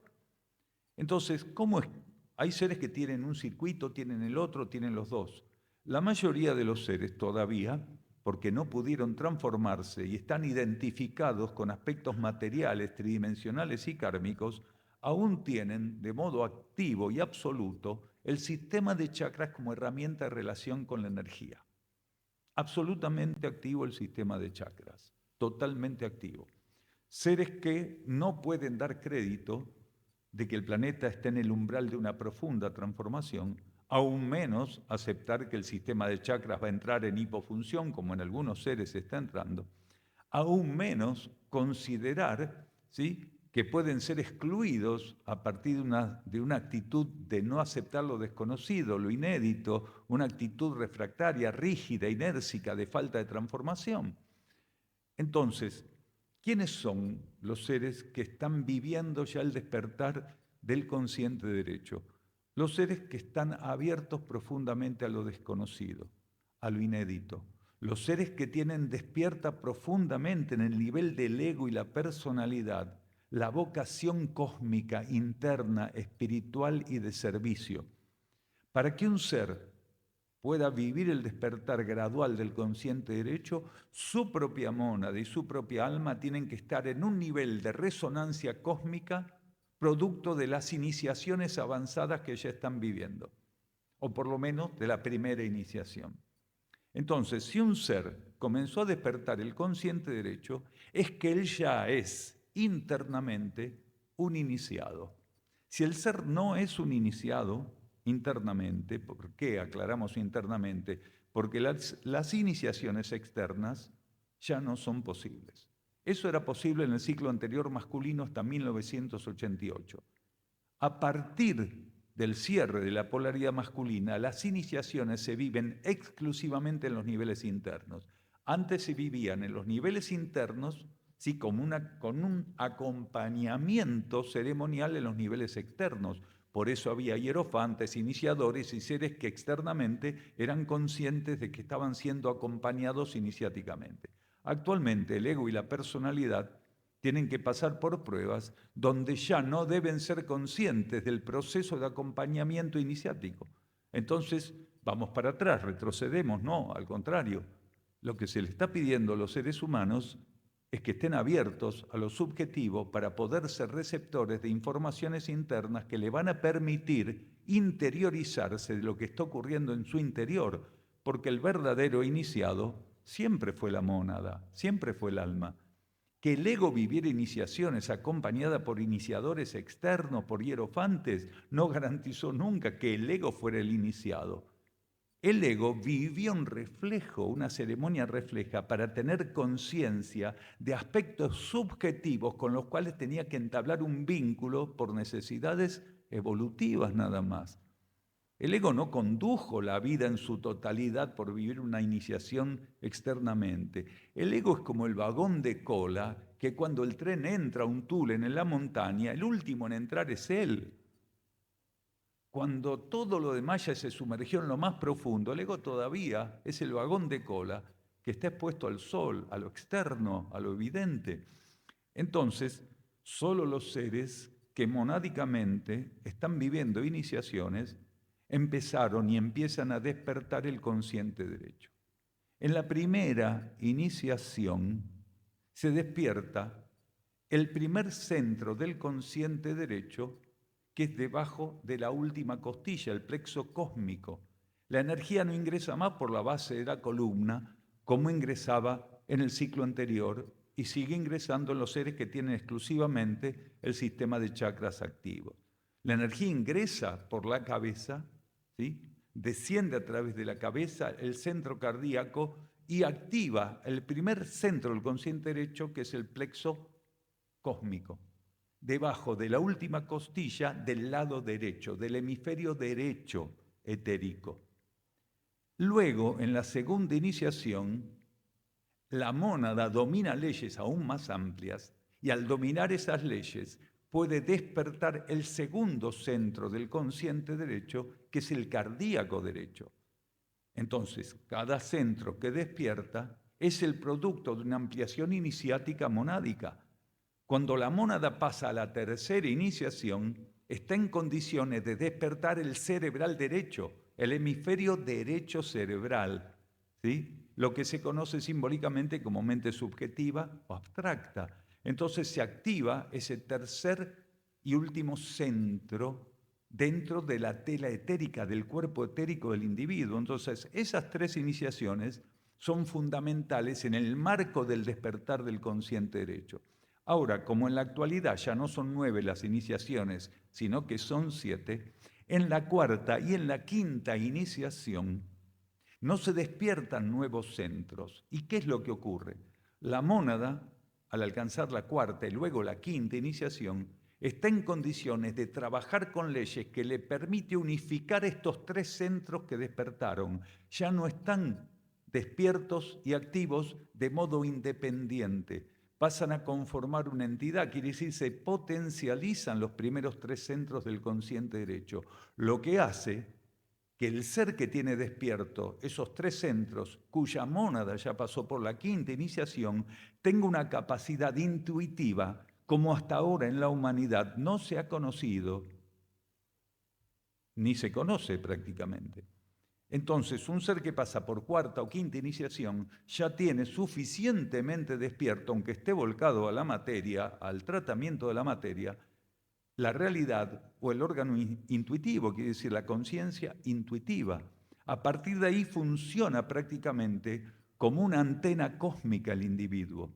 Speaker 1: Entonces, ¿cómo es? Hay seres que tienen un circuito, tienen el otro, tienen los dos. La mayoría de los seres todavía, porque no pudieron transformarse y están identificados con aspectos materiales, tridimensionales y kármicos, aún tienen de modo activo y absoluto el sistema de chakras como herramienta de relación con la energía. Absolutamente activo el sistema de chakras, totalmente activo. Seres que no pueden dar crédito de que el planeta esté en el umbral de una profunda transformación, aún menos aceptar que el sistema de chakras va a entrar en hipofunción, como en algunos seres está entrando, aún menos considerar, ¿sí?, que pueden ser excluidos a partir de una actitud de no aceptar lo desconocido, lo inédito, una actitud refractaria, rígida, inércica, de falta de transformación. Entonces, ¿quiénes son los seres que están viviendo ya el despertar del consciente derecho? Los seres que están abiertos profundamente a lo desconocido, a lo inédito. Los seres que tienen despierta profundamente en el nivel del ego y la personalidad la vocación cósmica, interna, espiritual y de servicio. Para que un ser pueda vivir el despertar gradual del consciente derecho, su propia mónada y su propia alma tienen que estar en un nivel de resonancia cósmica producto de las iniciaciones avanzadas que ya están viviendo, o por lo menos de la primera iniciación. Entonces, si un ser comenzó a despertar el consciente derecho, es que él ya es internamente un iniciado. Si el ser no es un iniciado internamente, ¿por qué aclaramos internamente? Porque las iniciaciones externas ya no son posibles. Eso era posible en el ciclo anterior masculino hasta 1988. A partir del cierre de la polaridad masculina, las iniciaciones se viven exclusivamente en los niveles internos. Antes se vivían en los niveles internos, sí, con un acompañamiento ceremonial en los niveles externos. Por eso había hierofantes, iniciadores y seres que externamente eran conscientes de que estaban siendo acompañados iniciáticamente. Actualmente el ego y la personalidad tienen que pasar por pruebas donde ya no deben ser conscientes del proceso de acompañamiento iniciático. Entonces, vamos para atrás, retrocedemos, no, al contrario. Lo que se le está pidiendo a los seres humanos es que estén abiertos a lo subjetivo para poder ser receptores de informaciones internas que le van a permitir interiorizarse de lo que está ocurriendo en su interior, porque el verdadero iniciado siempre fue la mónada, siempre fue el alma. Que el ego viviera iniciaciones acompañada por iniciadores externos, por hierofantes, no garantizó nunca que el ego fuera el iniciado. El ego vivía un reflejo, una ceremonia refleja para tener conciencia de aspectos subjetivos con los cuales tenía que entablar un vínculo por necesidades evolutivas nada más. El ego no condujo la vida en su totalidad por vivir una iniciación externamente. El ego es como el vagón de cola que cuando el tren entra a un túnel en la montaña, el último en entrar es él. Cuando todo lo demás ya se sumergió en lo más profundo, el ego todavía es el vagón de cola que está expuesto al sol, a lo externo, a lo evidente. Entonces, solo los seres que monádicamente están viviendo iniciaciones empezaron y empiezan a despertar el consciente derecho. En la primera iniciación se despierta el primer centro del consciente derecho, que es debajo de la última costilla, el plexo cósmico. La energía no ingresa más por la base de la columna como ingresaba en el ciclo anterior y sigue ingresando en los seres que tienen exclusivamente el sistema de chakras activos. La energía ingresa por la cabeza, ¿sí? Desciende a través de la cabeza, el centro cardíaco, y activa el primer centro del consciente derecho, que es el plexo cósmico, debajo de la última costilla del lado derecho, del hemisferio derecho etérico. Luego, en la segunda iniciación, la mónada domina leyes aún más amplias y al dominar esas leyes puede despertar el segundo centro del consciente derecho, que es el cardíaco derecho. Entonces, cada centro que despierta es el producto de una ampliación iniciática monádica. Cuando la mónada pasa a la tercera iniciación, está en condiciones de despertar el cerebral derecho, el hemisferio derecho cerebral, ¿sí? Lo que se conoce simbólicamente como mente subjetiva o abstracta. Entonces se activa ese tercer y último centro dentro de la tela etérica, del cuerpo etérico del individuo. Entonces, esas tres iniciaciones son fundamentales en el marco del despertar del consciente derecho. Ahora, como en la actualidad ya no son 9 las iniciaciones, sino que son 7, en la cuarta y en la quinta iniciación no se despiertan nuevos centros. ¿Y qué es lo que ocurre? La mónada, al alcanzar la cuarta y luego la quinta iniciación, está en condiciones de trabajar con leyes que le permite unificar estos tres centros que despertaron. Ya no están despiertos y activos de modo independiente. pasan a conformar una entidad, quiere decir, se potencializan los primeros 3 centros del consciente derecho, lo que hace que el ser que tiene despierto esos 3 centros, cuya mónada ya pasó por la 5ª iniciación, tenga una capacidad intuitiva como hasta ahora en la humanidad no se ha conocido, ni se conoce prácticamente. Entonces, un ser que pasa por 4ª o 5ª iniciación ya tiene suficientemente despierto, aunque esté volcado a la materia, al tratamiento de la materia, la realidad o el órgano intuitivo, quiere decir la conciencia intuitiva. A partir de ahí funciona prácticamente como una antena cósmica el individuo.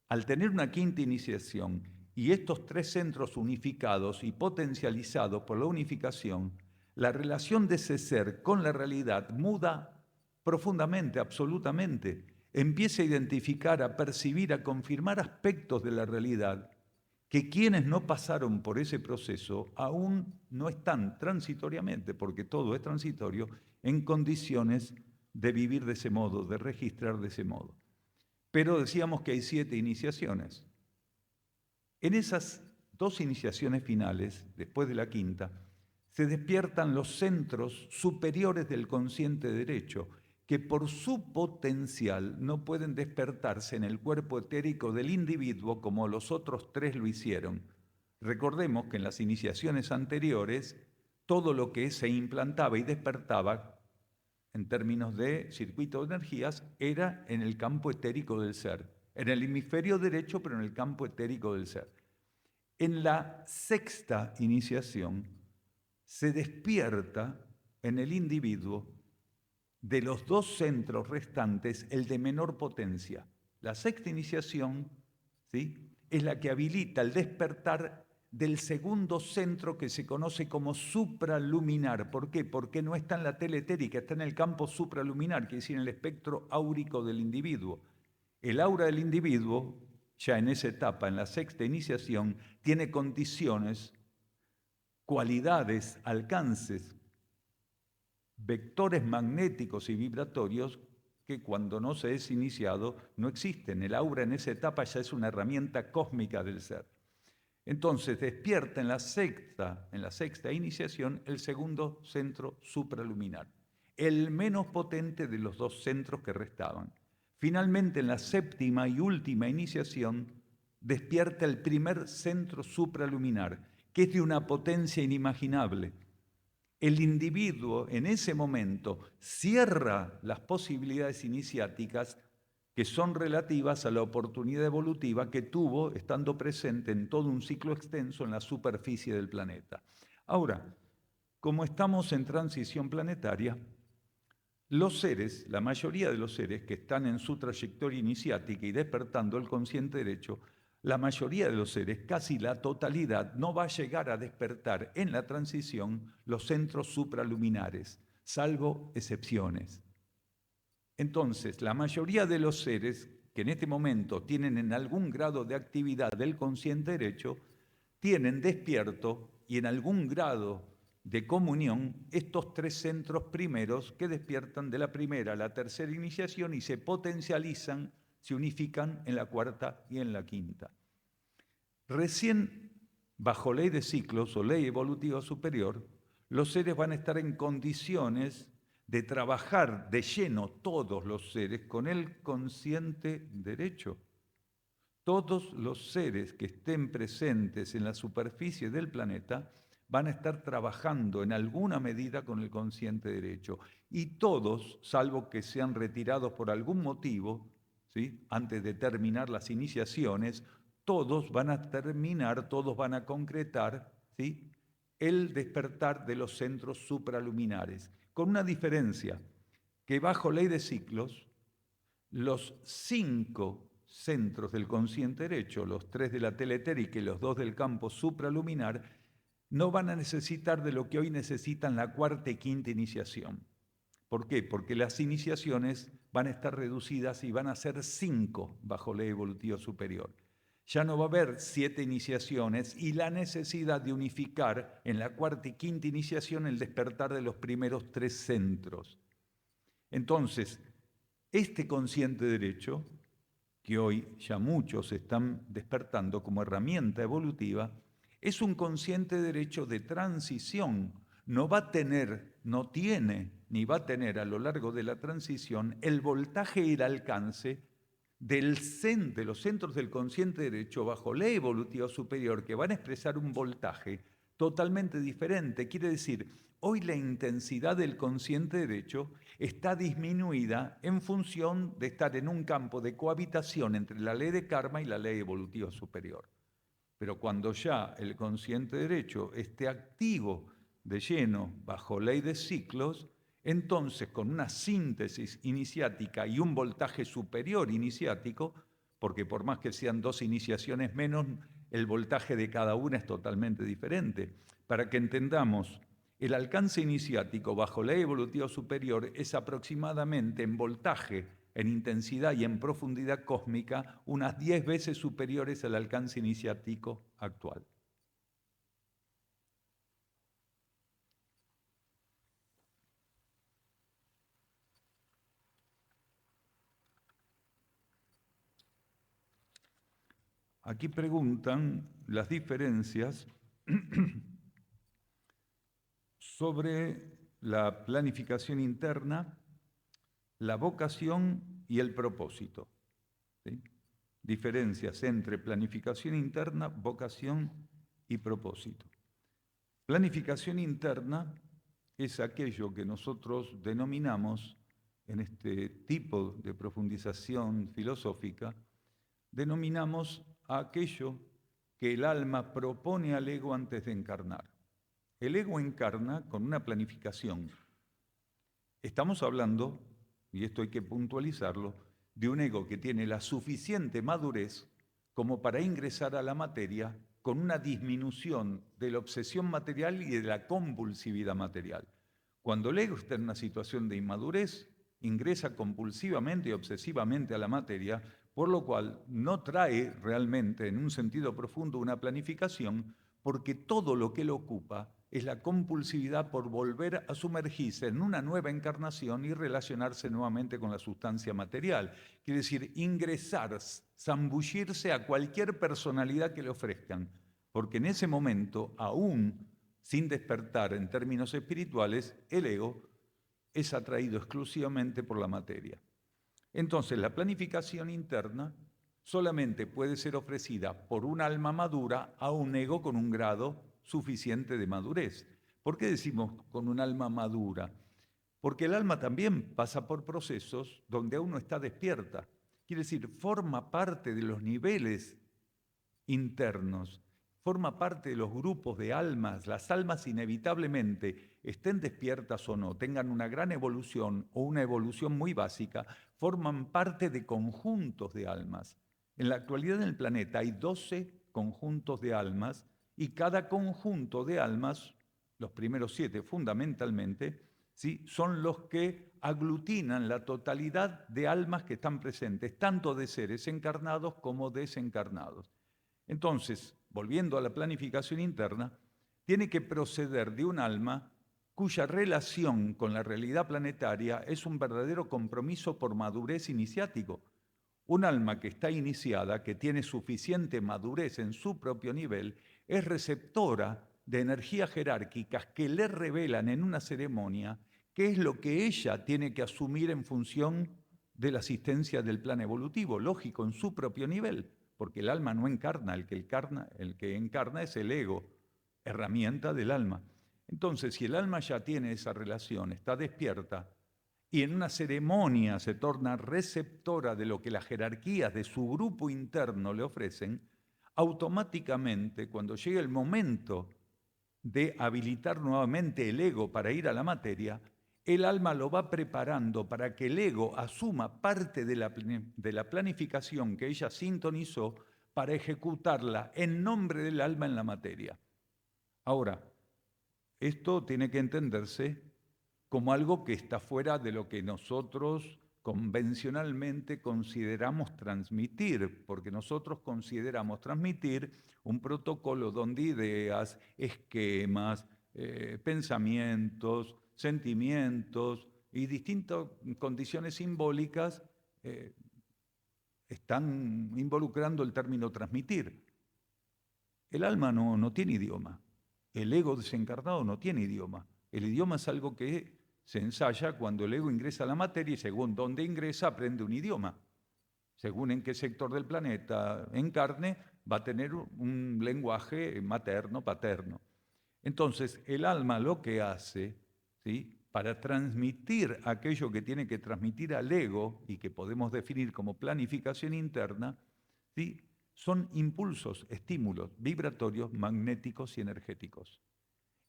Speaker 1: Al tener una 5ª iniciación y estos 3 centros unificados y potencializados por la unificación, la relación de ese ser con la realidad muda profundamente, absolutamente. Empieza a identificar, a percibir, a confirmar aspectos de la realidad que quienes no pasaron por ese proceso aún no están transitoriamente, porque todo es transitorio, en condiciones de vivir de ese modo, de registrar de ese modo. Pero decíamos que hay 7 iniciaciones. En esas 2 iniciaciones finales, después de la 5ª, se despiertan los centros superiores del consciente derecho, que por su potencial no pueden despertarse en el cuerpo etérico del individuo como los otros 3 lo hicieron. Recordemos que en las iniciaciones anteriores, todo lo que se implantaba y despertaba en términos de circuito de energías, era en el campo etérico del ser, en el hemisferio derecho, pero en el campo etérico del ser. En la 6ª iniciación se despierta en el individuo de los 2 centros restantes el de menor potencia. La 6ª iniciación, ¿sí?, es la que habilita el despertar del 2º centro que se conoce como supraluminar. ¿Por qué? Porque no está en la tele etérica, está en el campo supraluminar, que es decir, en el espectro áurico del individuo. El aura del individuo, ya en esa etapa, en la 6ª iniciación, tiene condiciones, cualidades, alcances, vectores magnéticos y vibratorios que cuando no se es iniciado no existen. El aura en esa etapa ya es una herramienta cósmica del ser. Entonces despierta en la 6ª iniciación el 2º centro supraluminar, el menos potente de los 2 centros que restaban. Finalmente, en la 7ª y última iniciación, despierta el primer centro supraluminar, que es de una potencia inimaginable. El individuo en ese momento cierra las posibilidades iniciáticas que son relativas a la oportunidad evolutiva que tuvo estando presente en todo un ciclo extenso en la superficie del planeta. Ahora, como estamos en transición planetaria, los seres, la mayoría de los seres que están en su trayectoria iniciática y despertando el consciente derecho, la mayoría de los seres, casi la totalidad, no va a llegar a despertar en la transición los centros supraluminares, salvo excepciones. Entonces, la mayoría de los seres que en este momento tienen en algún grado de actividad del consciente derecho, tienen despierto y en algún grado de comunión estos 3 centros primeros que despiertan de la primera a la 3ª iniciación y se potencializan, se unifican en la 4ª y en la 5ª. Recién, bajo ley de ciclos o ley evolutiva superior, los seres van a estar en condiciones de trabajar de lleno todos los seres con el consciente derecho. Todos los seres que estén presentes en la superficie del planeta van a estar trabajando en alguna medida con el consciente derecho. Y todos, salvo que sean retirados por algún motivo, ¿sí?, antes de terminar las iniciaciones, todos van a terminar, todos van a concretar, ¿sí?, el despertar de los centros supraluminares, con una diferencia, que bajo ley de ciclos, los 5 centros del consciente derecho, los 3 de la teletérica y los 2 del campo supraluminar, no van a necesitar de lo que hoy necesitan la 4ª y 5ª iniciación. ¿Por qué? Porque las iniciaciones van a estar reducidas y van a ser 5 bajo ley evolutiva superior. Ya no va a haber 7 iniciaciones y la necesidad de unificar en la 4ª y 5ª iniciación el despertar de los primeros 3 centros. Entonces, este consciente derecho que hoy ya muchos están despertando como herramienta evolutiva, es un consciente derecho de transición. No va a tener, no tiene, ni va a tener a lo largo de la transición el voltaje y el alcance de los centros del consciente derecho bajo ley evolutiva superior, que van a expresar un voltaje totalmente diferente. Quiere decir, hoy la intensidad del consciente derecho está disminuida en función de estar en un campo de cohabitación entre la ley de karma y la ley evolutiva superior. Pero cuando ya el consciente derecho esté activo de lleno bajo ley de ciclos, entonces con una síntesis iniciática y un voltaje superior iniciático, porque por más que sean dos iniciaciones menos, el voltaje de cada una es totalmente diferente. Para que entendamos, el alcance iniciático bajo ley evolutiva superior es aproximadamente en voltaje, en intensidad y en profundidad cósmica, unas 10 veces superiores al alcance iniciático actual. Aquí preguntan las diferencias sobre la planificación interna, la vocación y el propósito. ¿Sí? Diferencias entre planificación interna, vocación y propósito. Planificación interna es aquello que nosotros denominamos, en este tipo de profundización filosófica, denominamos a aquello que el alma propone al ego antes de encarnar. El ego encarna con una planificación. Estamos hablando, y esto hay que puntualizarlo, de un ego que tiene la suficiente madurez como para ingresar a la materia con una disminución de la obsesión material y de la compulsividad material. Cuando el ego está en una situación de inmadurez, ingresa compulsivamente y obsesivamente a la materia, por lo cual no trae realmente, en un sentido profundo, una planificación, porque todo lo que lo ocupa es la compulsividad por volver a sumergirse en una nueva encarnación y relacionarse nuevamente con la sustancia material. Quiere decir, ingresar, zambullirse a cualquier personalidad que le ofrezcan, porque en ese momento, aún sin despertar en términos espirituales, el ego es atraído exclusivamente por la materia. Entonces, la planificación interna solamente puede ser ofrecida por un alma madura a un ego con un grado suficiente de madurez. ¿Por qué decimos con un alma madura? Porque el alma también pasa por procesos donde aún no está despierta. Quiere decir, forma parte de los niveles internos, forma parte de los grupos de almas. Las almas inevitablemente, estén despiertas o no, tengan una gran evolución o una evolución muy básica, forman parte de conjuntos de almas. En la actualidad en el planeta hay 12 conjuntos de almas y cada conjunto de almas, los primeros 7 fundamentalmente, ¿sí?, son los que aglutinan la totalidad de almas que están presentes, tanto de seres encarnados como desencarnados. Entonces, volviendo a la planificación interna, tiene que proceder de un alma cuya relación con la realidad planetaria es un verdadero compromiso por madurez iniciático. Un alma que está iniciada, que tiene suficiente madurez en su propio nivel, es receptora de energías jerárquicas que le revelan en una ceremonia qué es lo que ella tiene que asumir en función de la asistencia del plan evolutivo, lógico, en su propio nivel, porque el alma no encarna, el que encarna es el ego, herramienta del alma. Entonces, si el alma ya tiene esa relación, está despierta, y en una ceremonia se torna receptora de lo que las jerarquías de su grupo interno le ofrecen, automáticamente, cuando llegue el momento de habilitar nuevamente el ego para ir a la materia, el alma lo va preparando para que el ego asuma parte de la planificación que ella sintonizó para ejecutarla en nombre del alma en la materia. Ahora, esto tiene que entenderse como algo que está fuera de lo que nosotros convencionalmente consideramos transmitir, porque nosotros consideramos transmitir un protocolo donde ideas, esquemas, pensamientos, sentimientos y distintas condiciones simbólicas están involucrando el término transmitir. El alma no tiene idioma. El ego desencarnado no tiene idioma. El idioma es algo que se ensaya cuando el ego ingresa a la materia y según dónde ingresa aprende un idioma. Según en qué sector del planeta encarne, va a tener un lenguaje materno, paterno. Entonces, el alma lo que hace, ¿sí?, para transmitir aquello que tiene que transmitir al ego y que podemos definir como planificación interna, ¿sí?, son impulsos, estímulos vibratorios, magnéticos y energéticos.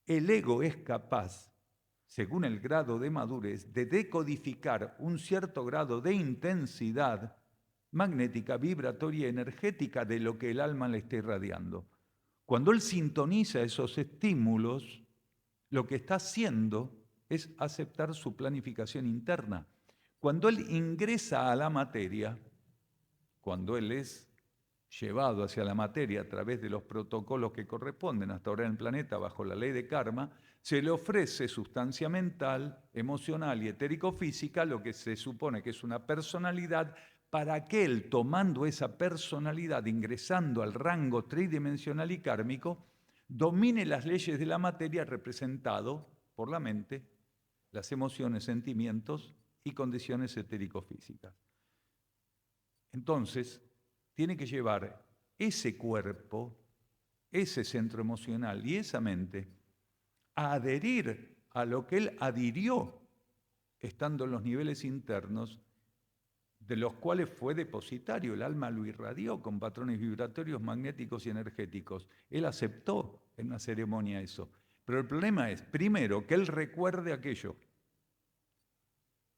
Speaker 1: El ego es capaz, según el grado de madurez, de decodificar un cierto grado de intensidad magnética, vibratoria y energética de lo que el alma le está irradiando. Cuando él sintoniza esos estímulos, lo que está haciendo es aceptar su planificación interna. Cuando él ingresa a la materia, cuando él es llevado hacia la materia a través de los protocolos que corresponden hasta ahora en el planeta bajo la ley de karma, se le ofrece sustancia mental, emocional y etérico-física, lo que se supone que es una personalidad, para que él, tomando esa personalidad, ingresando al rango tridimensional y kármico, domine las leyes de la materia representado por la mente, las emociones, sentimientos y condiciones etérico-físicas. Entonces, tiene que llevar ese cuerpo, ese centro emocional y esa mente a adherir a lo que él adhirió estando en los niveles internos de los cuales fue depositario. El alma lo irradió con patrones vibratorios, magnéticos y energéticos. Él aceptó en una ceremonia eso. Pero el problema es, primero, que él recuerde aquello.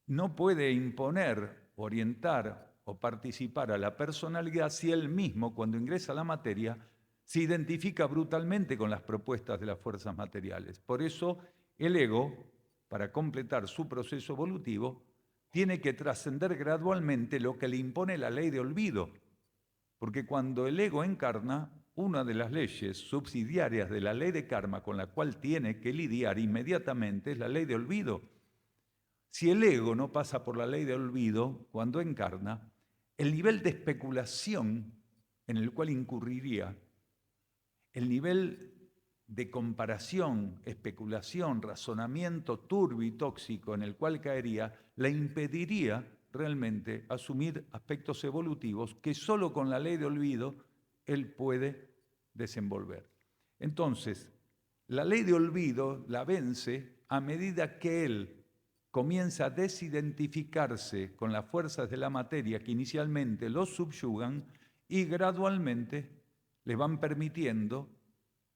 Speaker 1: No puede imponer, orientar o participar a la personalidad si él mismo, cuando ingresa a la materia, se identifica brutalmente con las propuestas de las fuerzas materiales. Por eso, el ego, para completar su proceso evolutivo, tiene que trascender gradualmente lo que le impone la ley de olvido. Porque cuando el ego encarna, una de las leyes subsidiarias de la ley de karma con la cual tiene que lidiar inmediatamente es la ley de olvido. Si el ego no pasa por la ley de olvido cuando encarna, el nivel de especulación en el cual incurriría, el nivel de comparación, especulación, razonamiento turbio y tóxico en el cual caería, le impediría realmente asumir aspectos evolutivos que solo con la ley de olvido él puede desenvolver. Entonces, la ley de olvido la vence a medida que él comienza a desidentificarse con las fuerzas de la materia que inicialmente lo subyugan y gradualmente le van permitiendo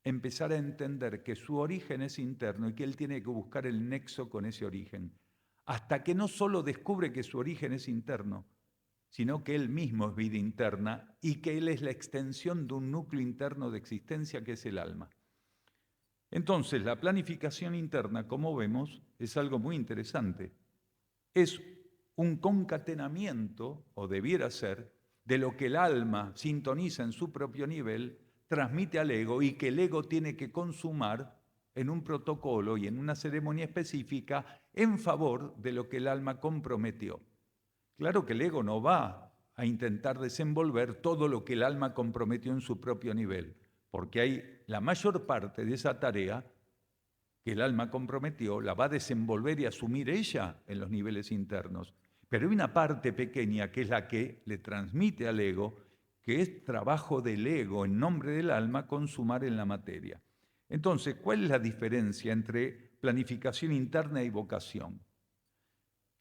Speaker 1: empezar a entender que su origen es interno y que él tiene que buscar el nexo con ese origen, hasta que no solo descubre que su origen es interno, sino que él mismo es vida interna y que él es la extensión de un núcleo interno de existencia que es el alma. Entonces, la planificación interna, como vemos, es algo muy interesante. Es un concatenamiento, o debiera ser, de lo que el alma sintoniza en su propio nivel, transmite al ego y que el ego tiene que consumar en un protocolo y en una ceremonia específica en favor de lo que el alma comprometió. Claro que el ego no va a intentar desenvolver todo lo que el alma comprometió en su propio nivel, porque hay la mayor parte de esa tarea que el alma comprometió, la va a desenvolver y asumir ella en los niveles internos. Pero hay una parte pequeña que es la que le transmite al ego, que es trabajo del ego en nombre del alma consumar en la materia. Entonces, ¿cuál es la diferencia entre planificación interna y vocación?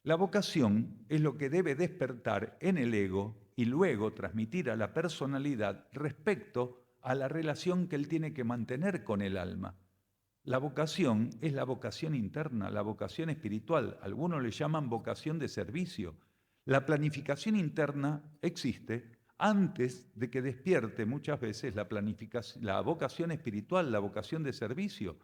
Speaker 1: La vocación es lo que debe despertar en el ego y luego transmitir a la personalidad respecto a la relación que él tiene que mantener con el alma. La vocación es la vocación interna, la vocación espiritual. Algunos le llaman vocación de servicio. La planificación interna existe antes de que despierte muchas veces la vocación espiritual, la vocación de servicio.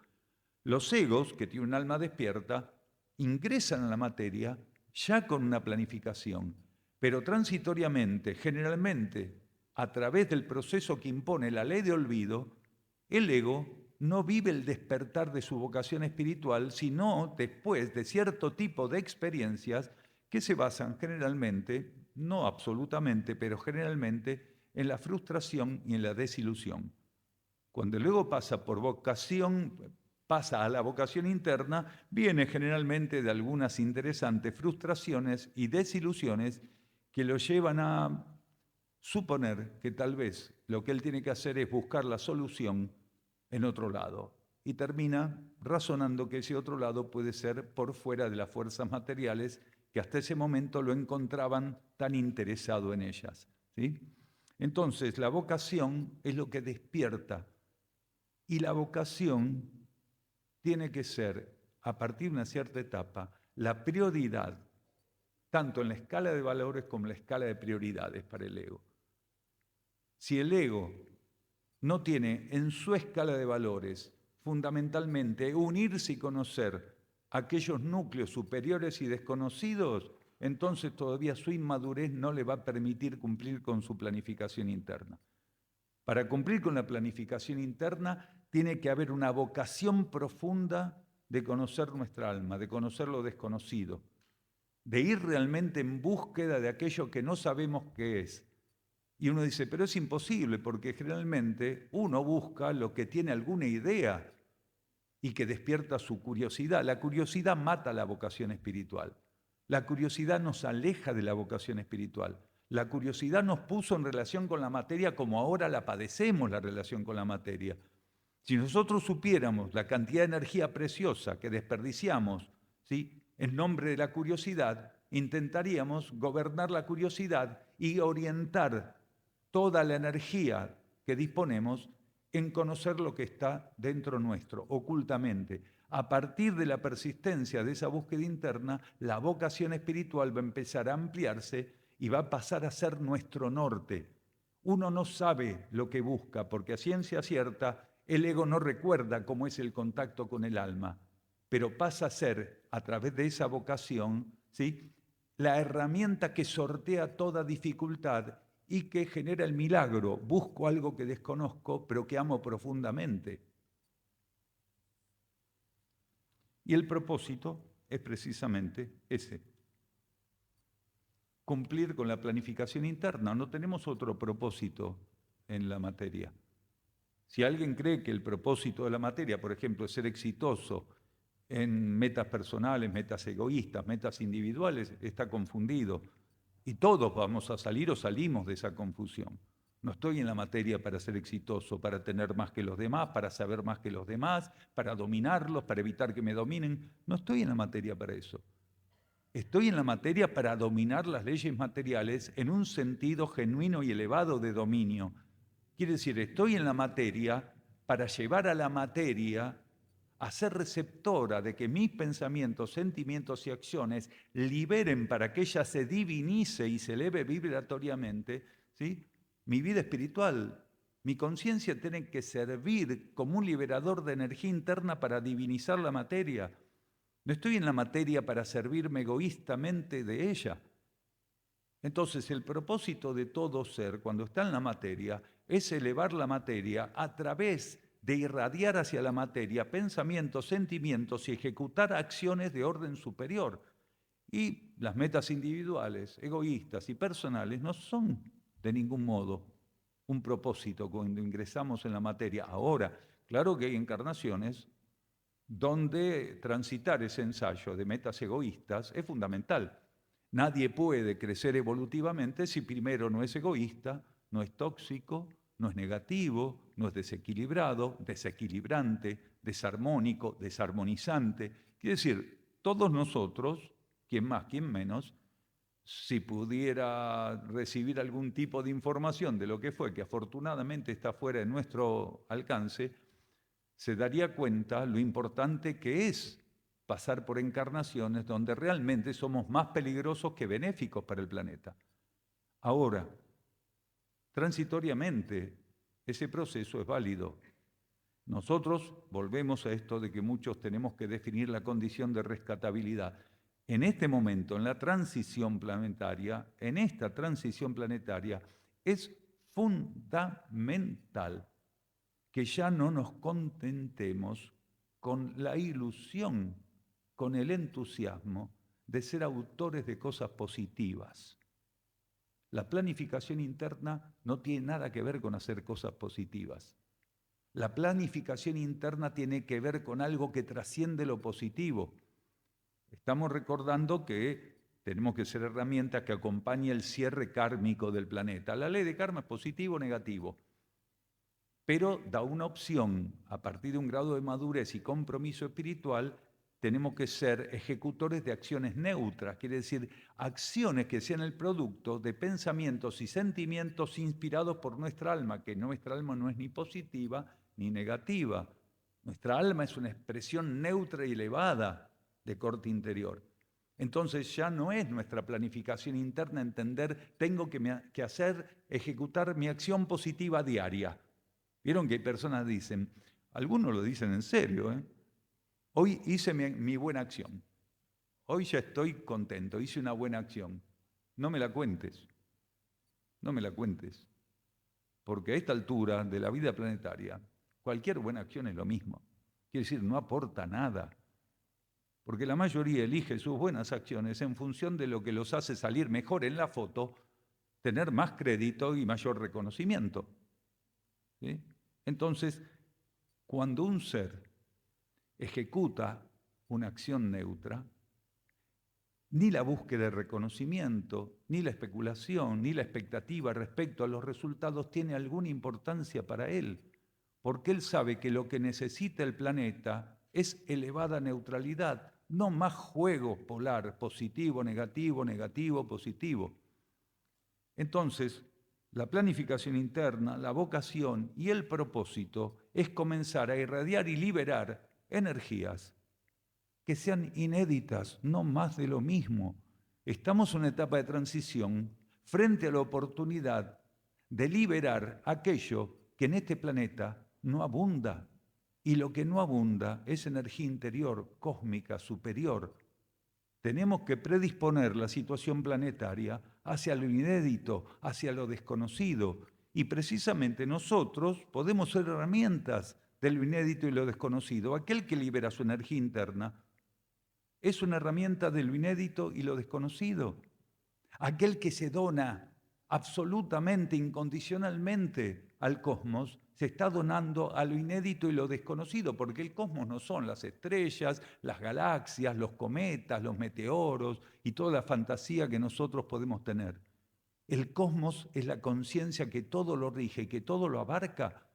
Speaker 1: Los egos, que tienen un alma despierta, ingresan a la materia ya con una planificación, pero transitoriamente, generalmente, a través del proceso que impone la ley de olvido, el ego no vive el despertar de su vocación espiritual, sino después de cierto tipo de experiencias que se basan generalmente no absolutamente, pero generalmente en la frustración y en la desilusión. Cuando el ego pasa por vocación, pasa a la vocación interna, viene generalmente de algunas interesantes frustraciones y desilusiones que lo llevan a suponer que tal vez lo que él tiene que hacer es buscar la solución en otro lado. Y termina razonando que ese otro lado puede ser por fuera de las fuerzas materiales que hasta ese momento lo encontraban tan interesado en ellas, ¿sí? Entonces, la vocación es lo que despierta, y la vocación tiene que ser, a partir de una cierta etapa, la prioridad, tanto en la escala de valores como en la escala de prioridades para el ego. Si el ego no tiene en su escala de valores fundamentalmente unirse y conocer aquellos núcleos superiores y desconocidos, entonces todavía su inmadurez no le va a permitir cumplir con su planificación interna. Para cumplir con la planificación interna tiene que haber una vocación profunda de conocer nuestra alma, de conocer lo desconocido, de ir realmente en búsqueda de aquello que no sabemos qué es. Y uno dice, pero es imposible, porque generalmente uno busca lo que tiene alguna idea y que despierta su curiosidad. La curiosidad mata la vocación espiritual. La curiosidad nos aleja de la vocación espiritual. La curiosidad nos puso en relación con la materia como ahora la padecemos, la relación con la materia. Si nosotros supiéramos la cantidad de energía preciosa que desperdiciamos, ¿sí?, en nombre de la curiosidad, intentaríamos gobernar la curiosidad y orientar toda la energía que disponemos en conocer lo que está dentro nuestro, ocultamente. A partir de la persistencia de esa búsqueda interna, la vocación espiritual va a empezar a ampliarse y va a pasar a ser nuestro norte. Uno no sabe lo que busca, porque a ciencia cierta el ego no recuerda cómo es el contacto con el alma, pero pasa a ser, a través de esa vocación, ¿sí?, la herramienta que sortea toda dificultad y que genera el milagro. Busco algo que desconozco, pero que amo profundamente. Y el propósito es precisamente ese: cumplir con la planificación interna. No tenemos otro propósito en la materia. Si alguien cree que el propósito de la materia, por ejemplo, es ser exitoso en metas personales, metas egoístas, metas individuales, está confundido. Y todos vamos a salir o salimos de esa confusión. No estoy en la materia para ser exitoso, para tener más que los demás, para saber más que los demás, para dominarlos, para evitar que me dominen. No estoy en la materia para eso. Estoy en la materia para dominar las leyes materiales en un sentido genuino y elevado de dominio. Quiere decir, estoy en la materia para llevar a la materia a ser receptora de que mis pensamientos, sentimientos y acciones liberen para que ella se divinice y se eleve vibratoriamente, ¿sí?, mi vida espiritual. Mi conciencia tiene que servir como un liberador de energía interna para divinizar la materia. No estoy en la materia para servirme egoístamente de ella. Entonces, el propósito de todo ser, cuando está en la materia, es elevar la materia a través de irradiar hacia la materia pensamientos, sentimientos y ejecutar acciones de orden superior. Y las metas individuales, egoístas y personales no son de ningún modo un propósito cuando ingresamos en la materia. Ahora, claro que hay encarnaciones donde transitar ese ensayo de metas egoístas es fundamental. Nadie puede crecer evolutivamente si primero no es egoísta, no es tóxico, no es negativo, no es desequilibrado, desequilibrante, desarmónico, desarmonizante. Quiere decir, todos nosotros, quien más, quien menos, si pudiera recibir algún tipo de información de lo que fue, que afortunadamente está fuera de nuestro alcance, se daría cuenta lo importante que es pasar por encarnaciones donde realmente somos más peligrosos que benéficos para el planeta. Ahora, transitoriamente, ese proceso es válido. Nosotros volvemos a esto de que muchos tenemos que definir la condición de rescatabilidad. En este momento, en esta transición planetaria, es fundamental que ya no nos contentemos con la ilusión, con el entusiasmo de ser autores de cosas positivas. La planificación interna no tiene nada que ver con hacer cosas positivas. La planificación interna tiene que ver con algo que trasciende lo positivo. Estamos recordando que tenemos que ser herramientas que acompañen el cierre kármico del planeta. La ley de karma es positivo o negativo, pero da una opción. A partir de un grado de madurez y compromiso espiritual, tenemos que ser ejecutores de acciones neutras, quiere decir, acciones que sean el producto de pensamientos y sentimientos inspirados por nuestra alma, que nuestra alma no es ni positiva ni negativa. Nuestra alma es una expresión neutra y elevada de corte interior. Entonces ya no es nuestra planificación interna entender, tengo que hacer, ejecutar mi acción positiva diaria. Vieron que hay personas que dicen, algunos lo dicen en serio, hoy hice mi buena acción, hoy ya estoy contento, hice una buena acción. No me la cuentes, no me la cuentes, porque a esta altura de la vida planetaria, cualquier buena acción es lo mismo. Quiere decir, no aporta nada, porque la mayoría elige sus buenas acciones en función de lo que los hace salir mejor en la foto, tener más crédito y mayor reconocimiento. ¿Sí? Entonces, cuando un ser ejecuta una acción neutra, ni la búsqueda de reconocimiento, ni la especulación, ni la expectativa respecto a los resultados tiene alguna importancia para él, porque él sabe que lo que necesita el planeta es elevada neutralidad, no más juego polar, positivo, negativo, negativo, positivo. Entonces, la planificación interna, la vocación y el propósito es comenzar a irradiar y liberar energías que sean inéditas, no más de lo mismo. Estamos en una etapa de transición frente a la oportunidad de liberar aquello que en este planeta no abunda. Y lo que no abunda es energía interior, cósmica, superior. Tenemos que predisponer la situación planetaria hacia lo inédito, hacia lo desconocido. Y precisamente nosotros podemos ser herramientas de lo inédito y lo desconocido. Aquel que libera su energía interna es una herramienta de lo inédito y lo desconocido. Aquel que se dona absolutamente, incondicionalmente al cosmos, se está donando a lo inédito y lo desconocido, porque el cosmos no son las estrellas, las galaxias, los cometas, los meteoros y toda la fantasía que nosotros podemos tener. El cosmos es la conciencia que todo lo rige, que todo lo abarca.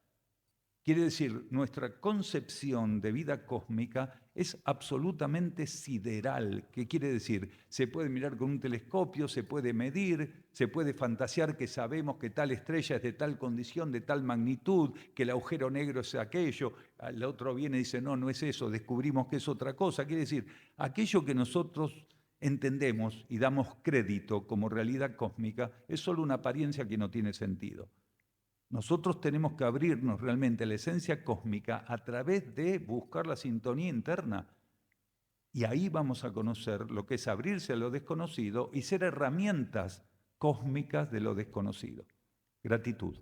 Speaker 1: Quiere decir, nuestra concepción de vida cósmica es absolutamente sideral. ¿Qué quiere decir? Se puede mirar con un telescopio, se puede medir, se puede fantasear que sabemos que tal estrella es de tal condición, de tal magnitud, que el agujero negro es aquello. El otro viene y dice, no, no es eso, descubrimos que es otra cosa. Quiere decir, aquello que nosotros entendemos y damos crédito como realidad cósmica es solo una apariencia que no tiene sentido. Nosotros tenemos que abrirnos realmente a la esencia cósmica a través de buscar la sintonía interna. Y ahí vamos a conocer lo que es abrirse a lo desconocido y ser herramientas cósmicas de lo desconocido. Gratitud.